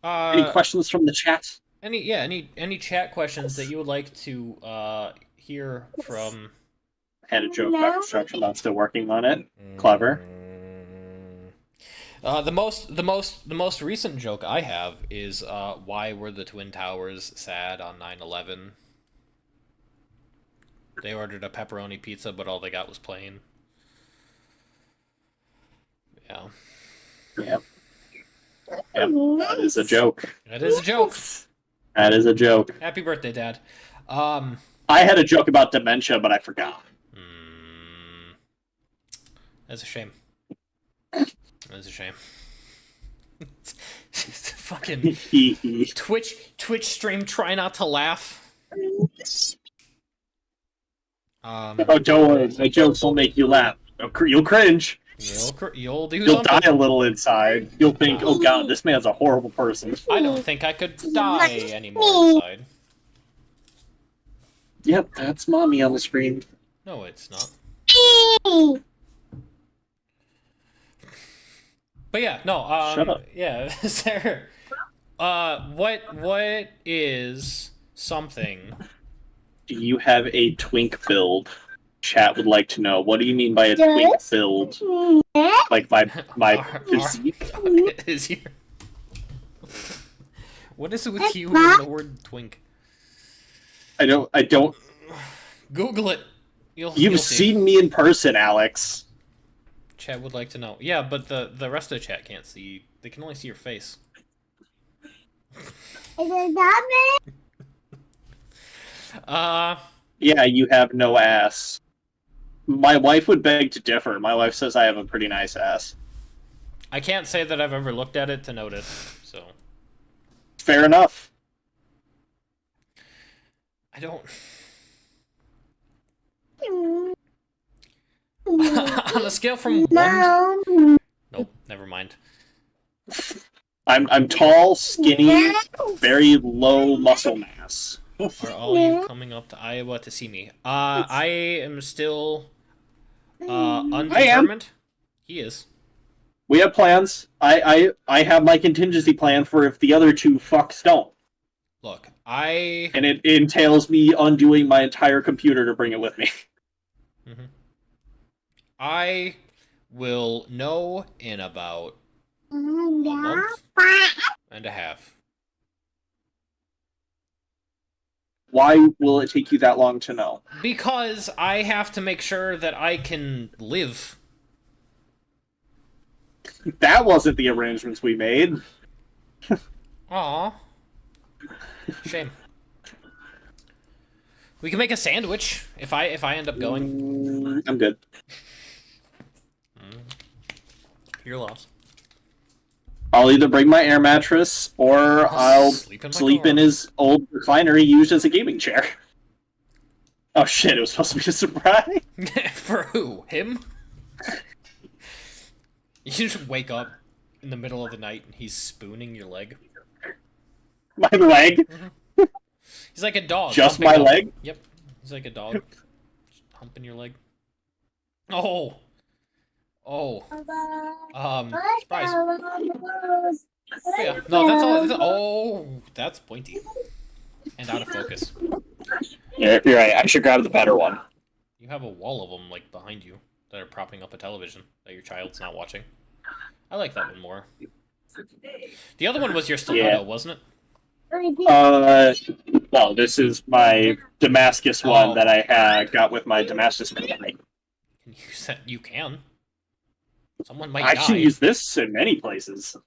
Speaker 2: Any questions from the chat?
Speaker 1: Any chat questions that you would like to hear from?
Speaker 2: Had a joke about construction. I'm still working on it. Clever.
Speaker 1: The most recent joke I have is why were the Twin Towers sad on 9/11? They ordered a pepperoni pizza, but all they got was plain. Yeah.
Speaker 2: Yep. That is a joke.
Speaker 1: That is a joke.
Speaker 2: That is a joke.
Speaker 1: Happy birthday, Dad.
Speaker 2: I had a joke about dementia, but I forgot.
Speaker 1: That's a shame. That's a shame. It's fucking Twitch stream. Try not to laugh.
Speaker 2: Oh, don't worry. My jokes will make you laugh. You'll cringe.
Speaker 1: You'll do
Speaker 2: You'll
Speaker 1: something.
Speaker 2: die a little inside. You'll think, "Oh God, this man's a horrible person."
Speaker 1: I don't think I could die anymore inside.
Speaker 2: Yep, that's mommy on the screen.
Speaker 1: No, it's not. But yeah, no.
Speaker 2: Shut up.
Speaker 1: Yeah, Sarah. What is something?
Speaker 2: Do you have a twink build? Chat would like to know. What do you mean by a twink build? Like my physique?
Speaker 1: Is your... What is it with you and the word twink?
Speaker 2: I don't.
Speaker 1: Google it. You'll
Speaker 2: You've
Speaker 1: see.
Speaker 2: seen me in person, Alex.
Speaker 1: Chat would like to know. Yeah, but the rest of the chat can't see. They can only see your face.
Speaker 2: Yeah, you have no ass. My wife would beg to differ. My wife says I have a pretty nice ass.
Speaker 1: I can't say that I've ever looked at it to notice, so...
Speaker 2: Fair enough.
Speaker 1: I don't... On a scale from 1... Nope, never mind.
Speaker 2: I'm tall, skinny, very low muscle mass.
Speaker 1: Are all you coming up to Iowa to see me? I am still undetermined. He is.
Speaker 2: We have plans. I have my contingency plan for if the other two fucks don't.
Speaker 1: Look,
Speaker 2: And it entails me undoing my entire computer to bring it with me.
Speaker 1: I will know in about a month and a half.
Speaker 2: Why will it take you that long to know?
Speaker 1: Because I have to make sure that I can live.
Speaker 2: That wasn't the arrangements we made.
Speaker 1: Aw. Shame. We can make a sandwich if I end up going.
Speaker 2: I'm good.
Speaker 1: Your loss.
Speaker 2: I'll either bring my air mattress or I'll
Speaker 1: sleep in my
Speaker 2: sleep
Speaker 1: car.
Speaker 2: in his old recliner he used as a gaming chair. Oh shit, it was supposed to be a surprise.
Speaker 1: For who? Him? You just wake up in the middle of the night and he's spooning your leg.
Speaker 2: My leg?
Speaker 1: He's like a dog.
Speaker 2: Just
Speaker 1: humping
Speaker 2: my
Speaker 1: up.
Speaker 2: leg?
Speaker 1: Yep. He's like a dog. Just humping your leg. Oh. Oh. Surprise. Oh, yeah. No, that's all. Oh, that's pointy. And out of focus.
Speaker 2: Yeah, you're right. I should grab the better one.
Speaker 1: You have a wall of them, like, behind you that are propping up a television that your child's not watching. I like that one more. The other one was your stiletto, wasn't it?
Speaker 2: No, this is my Damascus one that I got with my Damascus Kryptonite.
Speaker 1: You said you can. Someone might
Speaker 2: I
Speaker 1: die
Speaker 2: can use this in many places.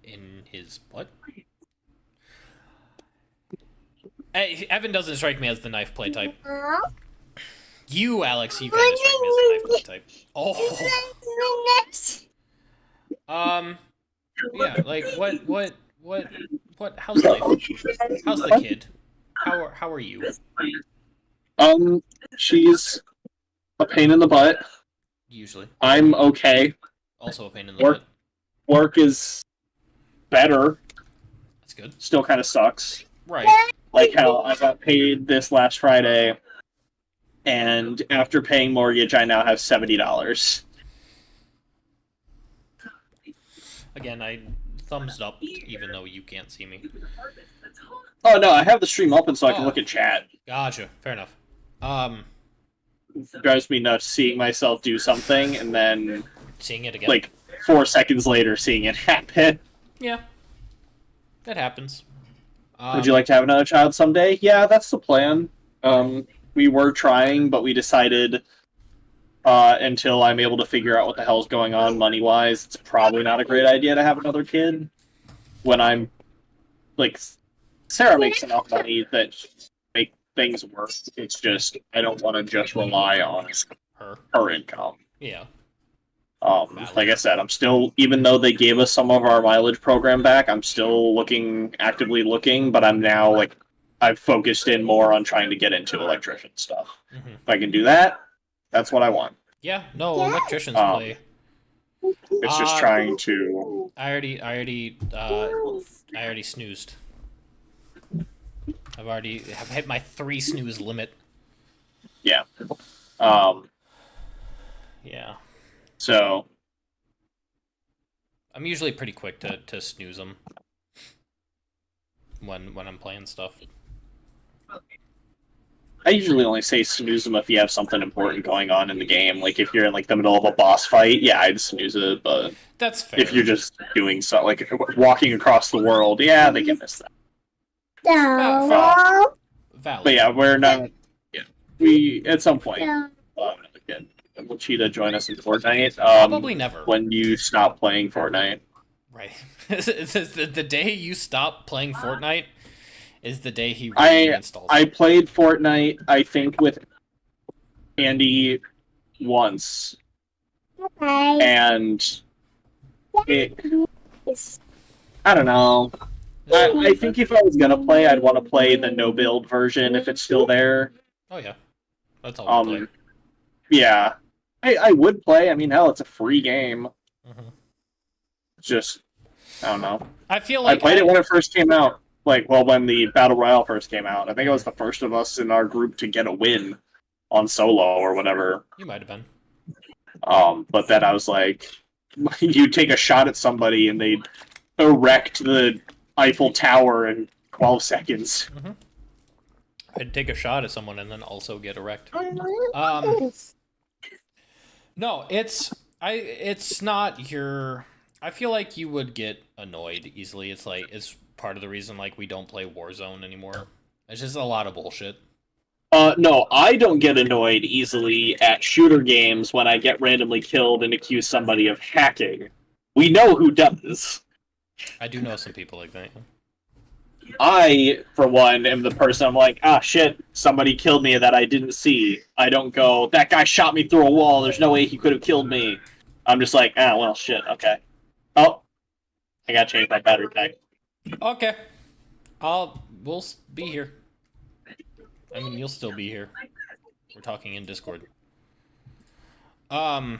Speaker 1: in his butt. Hey, Evan doesn't strike me as the knife play type. You, Alex, you kind of strike me as the knife play type. Oh. Yeah, like what? How's life? How's the kid? How are you?
Speaker 2: She's a pain in the butt.
Speaker 1: Usually,
Speaker 2: I'm okay.
Speaker 1: also a pain in the
Speaker 2: Work.
Speaker 1: butt.
Speaker 2: Work is better.
Speaker 1: That's good.
Speaker 2: Still kind of sucks.
Speaker 1: Right.
Speaker 2: Like how I got paid this last Friday, and after paying mortgage, I now have $70.
Speaker 1: Again, I thumbs up, even though you can't see me.
Speaker 2: Oh no, I have the stream open so I can
Speaker 1: Oh.
Speaker 2: look at chat.
Speaker 1: Gotcha. Fair enough.
Speaker 2: It drives me nuts seeing myself do something and then,
Speaker 1: Seeing it again.
Speaker 2: like, 4 seconds later, seeing it happen.
Speaker 1: Yeah. That happens.
Speaker 2: Would you like to have another child someday? Yeah, that's the plan. We were trying, but we decided until I'm able to figure out what the hell's going on money-wise, it's probably not a great idea to have another kid. When I'm, like, Sarah makes enough money that make things work. It's just, I don't want to just rely on her income.
Speaker 1: Yeah.
Speaker 2: Like I said, I'm still, even though they gave us some of our mileage program back, I'm still actively looking, but I'm now, like, I've focused in more on trying to get into electrician stuff.
Speaker 1: Mm-hmm.
Speaker 2: If I can do that, that's what I want.
Speaker 1: Yeah. No, electricians play.
Speaker 2: It's just trying to...
Speaker 1: I already snoozed. Have hit my 3 snooze limit.
Speaker 2: Yeah.
Speaker 1: Yeah.
Speaker 2: So...
Speaker 1: I'm usually pretty quick to snooze them when I'm playing stuff.
Speaker 2: I usually only say snooze them if you have something important going on in the game. Like, if you're in, like, the middle of a boss fight, yeah, I'd snooze it, but...
Speaker 1: That's fair.
Speaker 2: If you're just doing something, like, walking across the world, yeah, they can miss that.
Speaker 1: Valid.
Speaker 2: But yeah, we're not... Yeah, we, at some point, will Cheetah join us in Fortnite?
Speaker 1: Probably never.
Speaker 2: When you stop playing Fortnite.
Speaker 1: Right. The day you stop playing Fortnite is the day he reinstalls.
Speaker 2: I played Fortnite, I think, with Andy once. And it... I don't know. I think if I was gonna play, I'd want to play the no-build version if it's still there.
Speaker 1: Oh yeah. That's all we play.
Speaker 2: Yeah. I would play. I mean, hell, it's a free game.
Speaker 1: Mm-hmm.
Speaker 2: Just, I don't know.
Speaker 1: I feel like
Speaker 2: I played it when it first came out. Like, well, when the Battle Royale first came out. I think I was the first of us in our group to get a win on solo or whatever.
Speaker 1: You might have been.
Speaker 2: But then I was like, you take a shot at somebody and they erect the Eiffel Tower in 12 seconds.
Speaker 1: Mm-hmm. I'd take a shot at someone and then also get erect. No, it's not your... I feel like you would get annoyed easily. It's part of the reason, like, we don't play Warzone anymore. It's just a lot of bullshit.
Speaker 2: No, I don't get annoyed easily at shooter games when I get randomly killed and accuse somebody of hacking. We know who does.
Speaker 1: I do know some people like that.
Speaker 2: I, for one, am the person I'm like, ah, shit, somebody killed me that I didn't see. I don't go, that guy shot me through a wall, there's no way he could have killed me. I'm just like, ah, well, shit, okay. Oh, I gotta change my battery pack.
Speaker 1: Okay. We'll be here. I mean, you'll still be here. We're talking in Discord.
Speaker 3: Wait a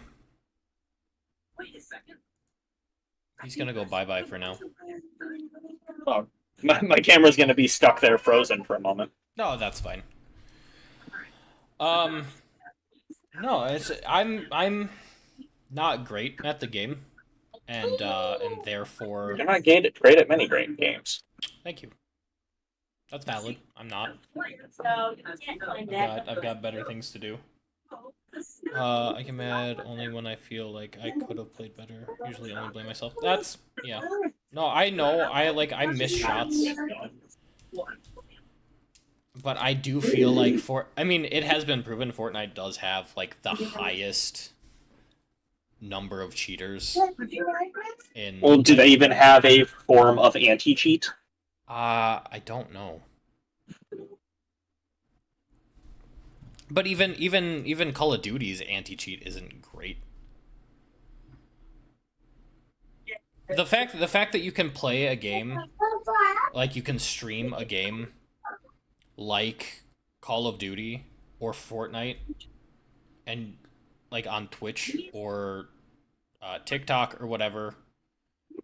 Speaker 3: second.
Speaker 1: He's gonna go bye-bye for now.
Speaker 2: Oh, my camera's gonna be stuck there frozen for a moment.
Speaker 1: No, that's fine. No, I'm not great at the game, and therefore,
Speaker 2: You're not great at many great games.
Speaker 1: thank you. That's valid. I'm not.
Speaker 3: So, you can't find that.
Speaker 1: I've got better things to do. I get mad only when I feel like I could have played better. Usually only blame myself. That's, yeah. No, I know. I miss shots. But I do feel like I mean, it has been proven Fortnite does have, like, the highest number of cheaters in...
Speaker 2: Well, do they even have a form of anti-cheat?
Speaker 1: I don't know. But even Call of Duty's anti-cheat isn't great. The fact that you can play a game, like you can stream a game like Call of Duty or Fortnite, and like on Twitch or TikTok or whatever,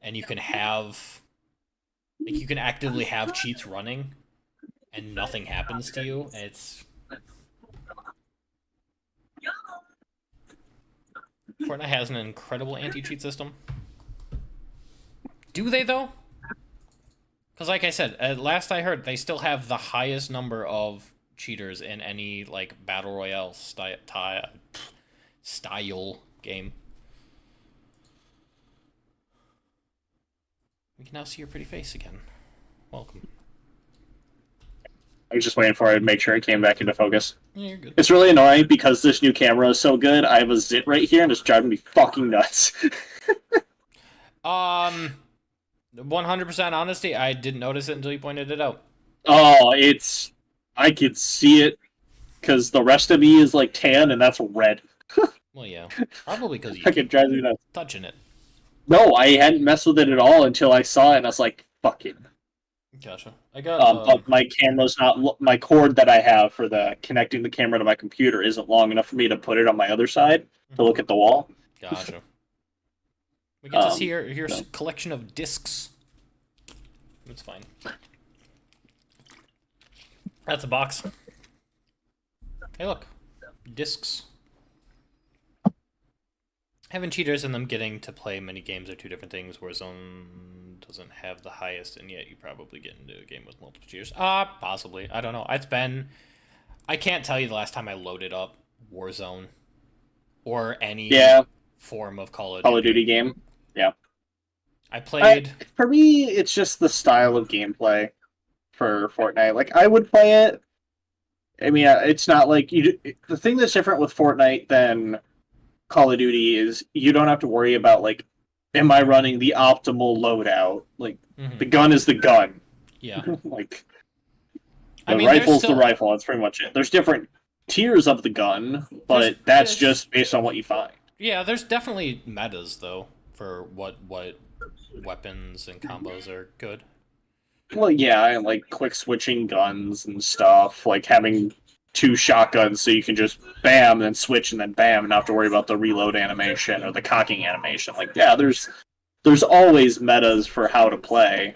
Speaker 1: and you can have, like, you can actively have cheats running and nothing happens to you, and it's... Fortnite has an incredible anti-cheat system. Do they, though? Because, like I said, last I heard, they still have the highest number of cheaters in any, like, Battle Royale style game. We can now see your pretty face again. Welcome.
Speaker 2: I was just waiting for it to make sure it came back into focus.
Speaker 1: Yeah, you're good.
Speaker 2: It's really annoying because this new camera is so good. I have a zit right here and it's driving me fucking nuts.
Speaker 1: 100% honesty, I didn't notice it until you pointed it out.
Speaker 2: Oh, I could see it because the rest of me is like tan and that's red.
Speaker 1: Well, yeah. Probably because you
Speaker 2: Fucking drives me nuts.
Speaker 1: touching it.
Speaker 2: No, I hadn't messed with it at all until I saw it and I was like, fuck it.
Speaker 1: Gotcha. I got...
Speaker 2: But my camera's not... My cord that I have for the connecting the camera to my computer isn't long enough for me to put it on my other side to look at the wall.
Speaker 1: Gotcha. We get to see your
Speaker 2: no.
Speaker 1: collection of discs. It's fine. That's a box. Hey, look. Discs. Having cheaters and them getting to play mini games are two different things. Warzone doesn't have the highest, and yet you probably get into a game with multiple cheaters. Possibly. I don't know. It's been... I can't tell you the last time I loaded up Warzone or any form of Call of
Speaker 2: Duty game. Yeah.
Speaker 1: I played...
Speaker 2: For me, it's just the style of gameplay for Fortnite. Like, I would play it. I mean, it's not like... The thing that's different with Fortnite than Call of Duty is you don't have to worry about, like, am I running the optimal loadout? Like, the gun is the gun.
Speaker 1: Yeah.
Speaker 2: Like, the rifle's the rifle. That's pretty much it. There's different tiers of the gun, but that's just based on what you find.
Speaker 1: Yeah, there's definitely metas, though, for what weapons and combos are good.
Speaker 2: Well, yeah, and like quick switching guns and stuff, like having 2 shotguns so you can just bam, then switch, and then bam, and not have to worry about the reload animation or the cocking animation. Like, yeah, there's always metas for how to play.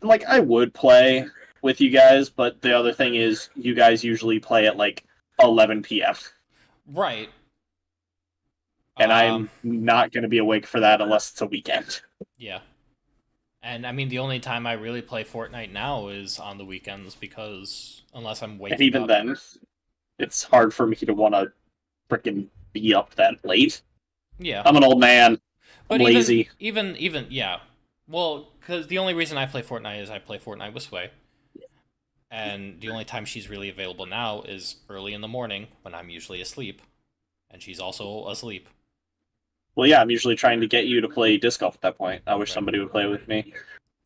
Speaker 2: Like, I would play with you guys, but the other thing is you guys usually play at like 11 p.m.
Speaker 1: Right.
Speaker 2: And I'm not going to be awake for that unless it's a weekend.
Speaker 1: Yeah. And I mean, the only time I really play Fortnite now is on the weekends, because unless I'm waking up...
Speaker 2: And even then, it's hard for me to want to freaking be up that late.
Speaker 1: Yeah.
Speaker 2: I'm an old man. I'm lazy.
Speaker 1: Even, yeah. Well, because the only reason I play Fortnite is I play Fortnite with Sway. And the only time she's really available now is early in the morning, when I'm usually asleep. And she's also asleep.
Speaker 2: Well, yeah, I'm usually trying to get you to play disc golf at that point. I wish
Speaker 1: Right.
Speaker 2: somebody would play with me.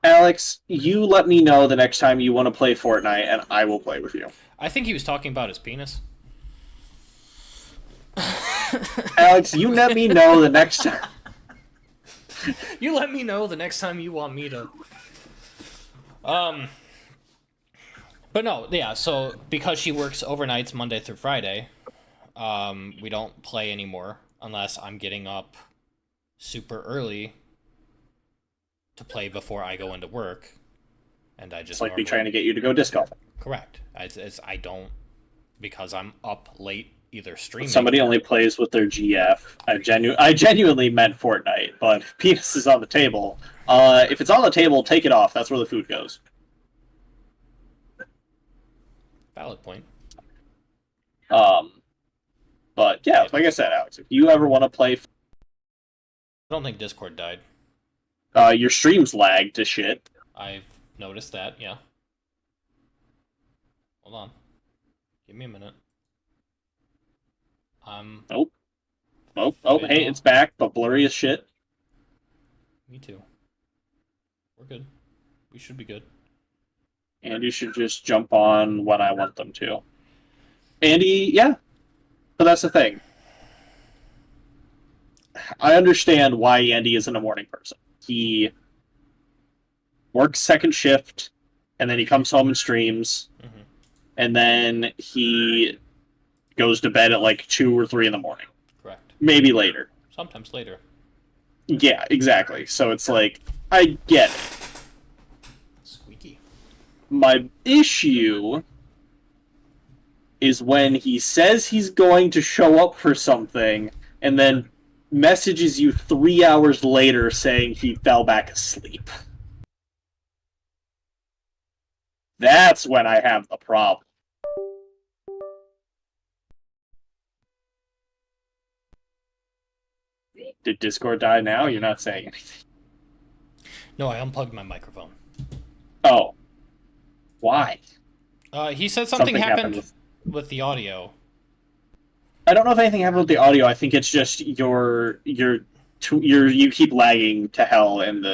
Speaker 2: Alex, you let me know the next time you want to play Fortnite, and I will play with you.
Speaker 1: I think he was talking about his penis.
Speaker 2: Alex, you let me know the next time.
Speaker 1: You let me know the next time you want me to. But no, yeah. So because she works overnights Monday through Friday, we don't play anymore unless I'm getting up super early to play before I go into work, and I just
Speaker 2: It's like me trying to get you to go disc golfing.
Speaker 1: correct. I don't because I'm up late either streaming.
Speaker 2: Somebody only plays with their GF. I genuinely meant Fortnite, but if penis is on the table. If it's on the table, take it off. That's where the food goes.
Speaker 1: Valid point.
Speaker 2: But yeah, like I said, Alex, if you ever want to play,
Speaker 1: I don't think Discord died.
Speaker 2: your streams lag to shit.
Speaker 1: I've noticed that. Yeah. Hold on. Give me a minute.
Speaker 2: Oh,
Speaker 1: Wait,
Speaker 2: hey,
Speaker 1: no.
Speaker 2: it's back, but blurry as shit.
Speaker 1: Me too. We're good. We should be good.
Speaker 2: And you should just jump on when I want them to. Andy, yeah. But that's the thing. I understand why Andy isn't a morning person. He works second shift, and then he comes home and streams,
Speaker 1: Mhm.
Speaker 2: and then he goes to bed at like 2 or 3 in the morning.
Speaker 1: Correct.
Speaker 2: Maybe later.
Speaker 1: Sometimes later.
Speaker 2: Yeah, exactly. So it's like, I get it.
Speaker 1: Squeaky.
Speaker 2: My issue is when he says he's going to show up for something and then messages you 3 hours later saying he fell back asleep. That's when I have the problem. Did Discord die now? You're not saying anything.
Speaker 1: No, I unplugged my microphone.
Speaker 2: Oh. Why?
Speaker 1: He said something happened
Speaker 2: with...
Speaker 1: with the audio.
Speaker 2: I don't know if anything happened with the audio. I think it's just you keep lagging to hell, and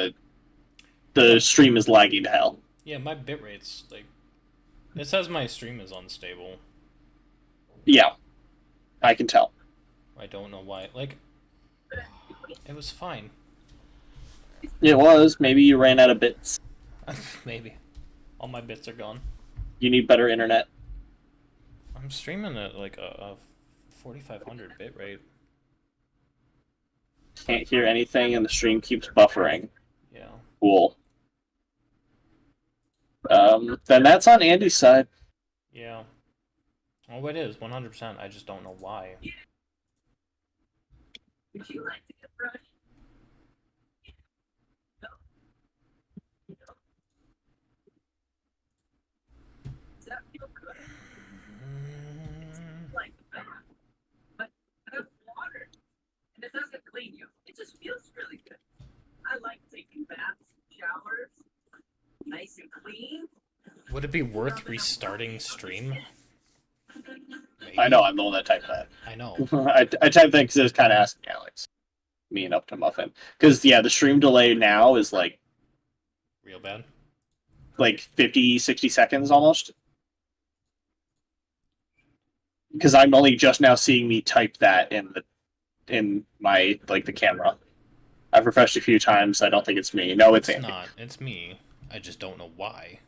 Speaker 2: the stream is lagging to hell.
Speaker 1: Yeah, my bitrate's like. It says my stream is unstable.
Speaker 2: Yeah, I can tell.
Speaker 1: I don't know why. Like, it was fine.
Speaker 2: It was. Maybe you ran out of bits.
Speaker 1: Maybe. All my bits are gone.
Speaker 2: You need better internet.
Speaker 1: I'm streaming at like a 4500 bitrate.
Speaker 2: Can't hear anything, and the stream keeps buffering.
Speaker 1: Yeah.
Speaker 2: Cool. Then that's on Andy's side.
Speaker 1: Yeah. Oh, it is 100%. I just don't know why.
Speaker 3: Would you like to get brushed? Does that feel good? Like that. But there's water. And it doesn't clean you. It just feels really good. I like taking baths, showers, nice and clean.
Speaker 1: Would it be worth restarting stream? Maybe.
Speaker 2: I know, I'm the one that typed that.
Speaker 1: I know.
Speaker 2: I typed that because it was kind of asking Alex. Me and Up to Muffin. Because, yeah, the stream delay now is like
Speaker 1: Real bad.
Speaker 2: 50, 60 seconds almost. Because I'm only just now seeing me type that in my, like, the camera. I've refreshed a few times. I don't think it's me. No, it's
Speaker 1: It's
Speaker 2: Andy.
Speaker 1: not. It's me. I just don't know why.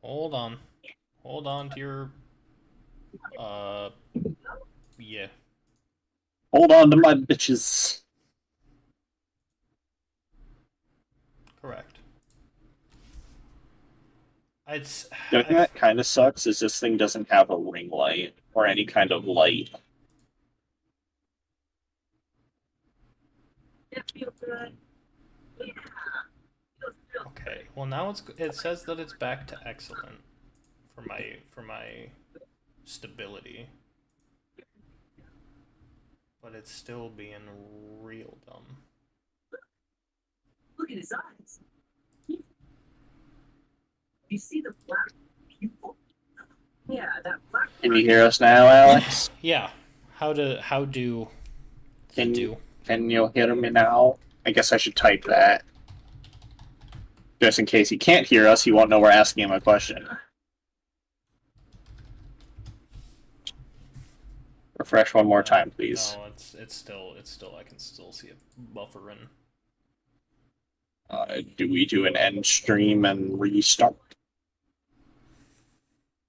Speaker 1: Hold on. Hold on to your... Yeah.
Speaker 2: Hold on to my bitches.
Speaker 1: Correct. It's...
Speaker 2: The only thing that kind of sucks is this thing doesn't have a ring light or any kind of light.
Speaker 3: It feels good. Yeah. Feels real
Speaker 1: Okay. Well, now it says that it's back to excellent for my stability. But it's still being real dumb.
Speaker 3: Look at his eyes. You see the black pupil? Yeah, that black
Speaker 2: Can you hear us now, Alex?
Speaker 1: Yeah. How do
Speaker 2: Can
Speaker 1: do?
Speaker 2: Can you hear me now? I guess I should type that. Just in case he can't hear us, he won't know we're asking him a question. Refresh one more time, please.
Speaker 1: No, it's still I can still see it buffering.
Speaker 2: Do we do an end stream and restart?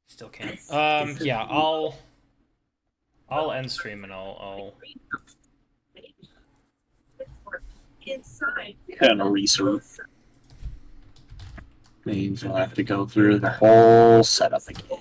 Speaker 1: Still can't. Yeah, I'll end stream and I'll
Speaker 3: Inside.
Speaker 2: And a restart. Means we'll have to go through the whole setup again.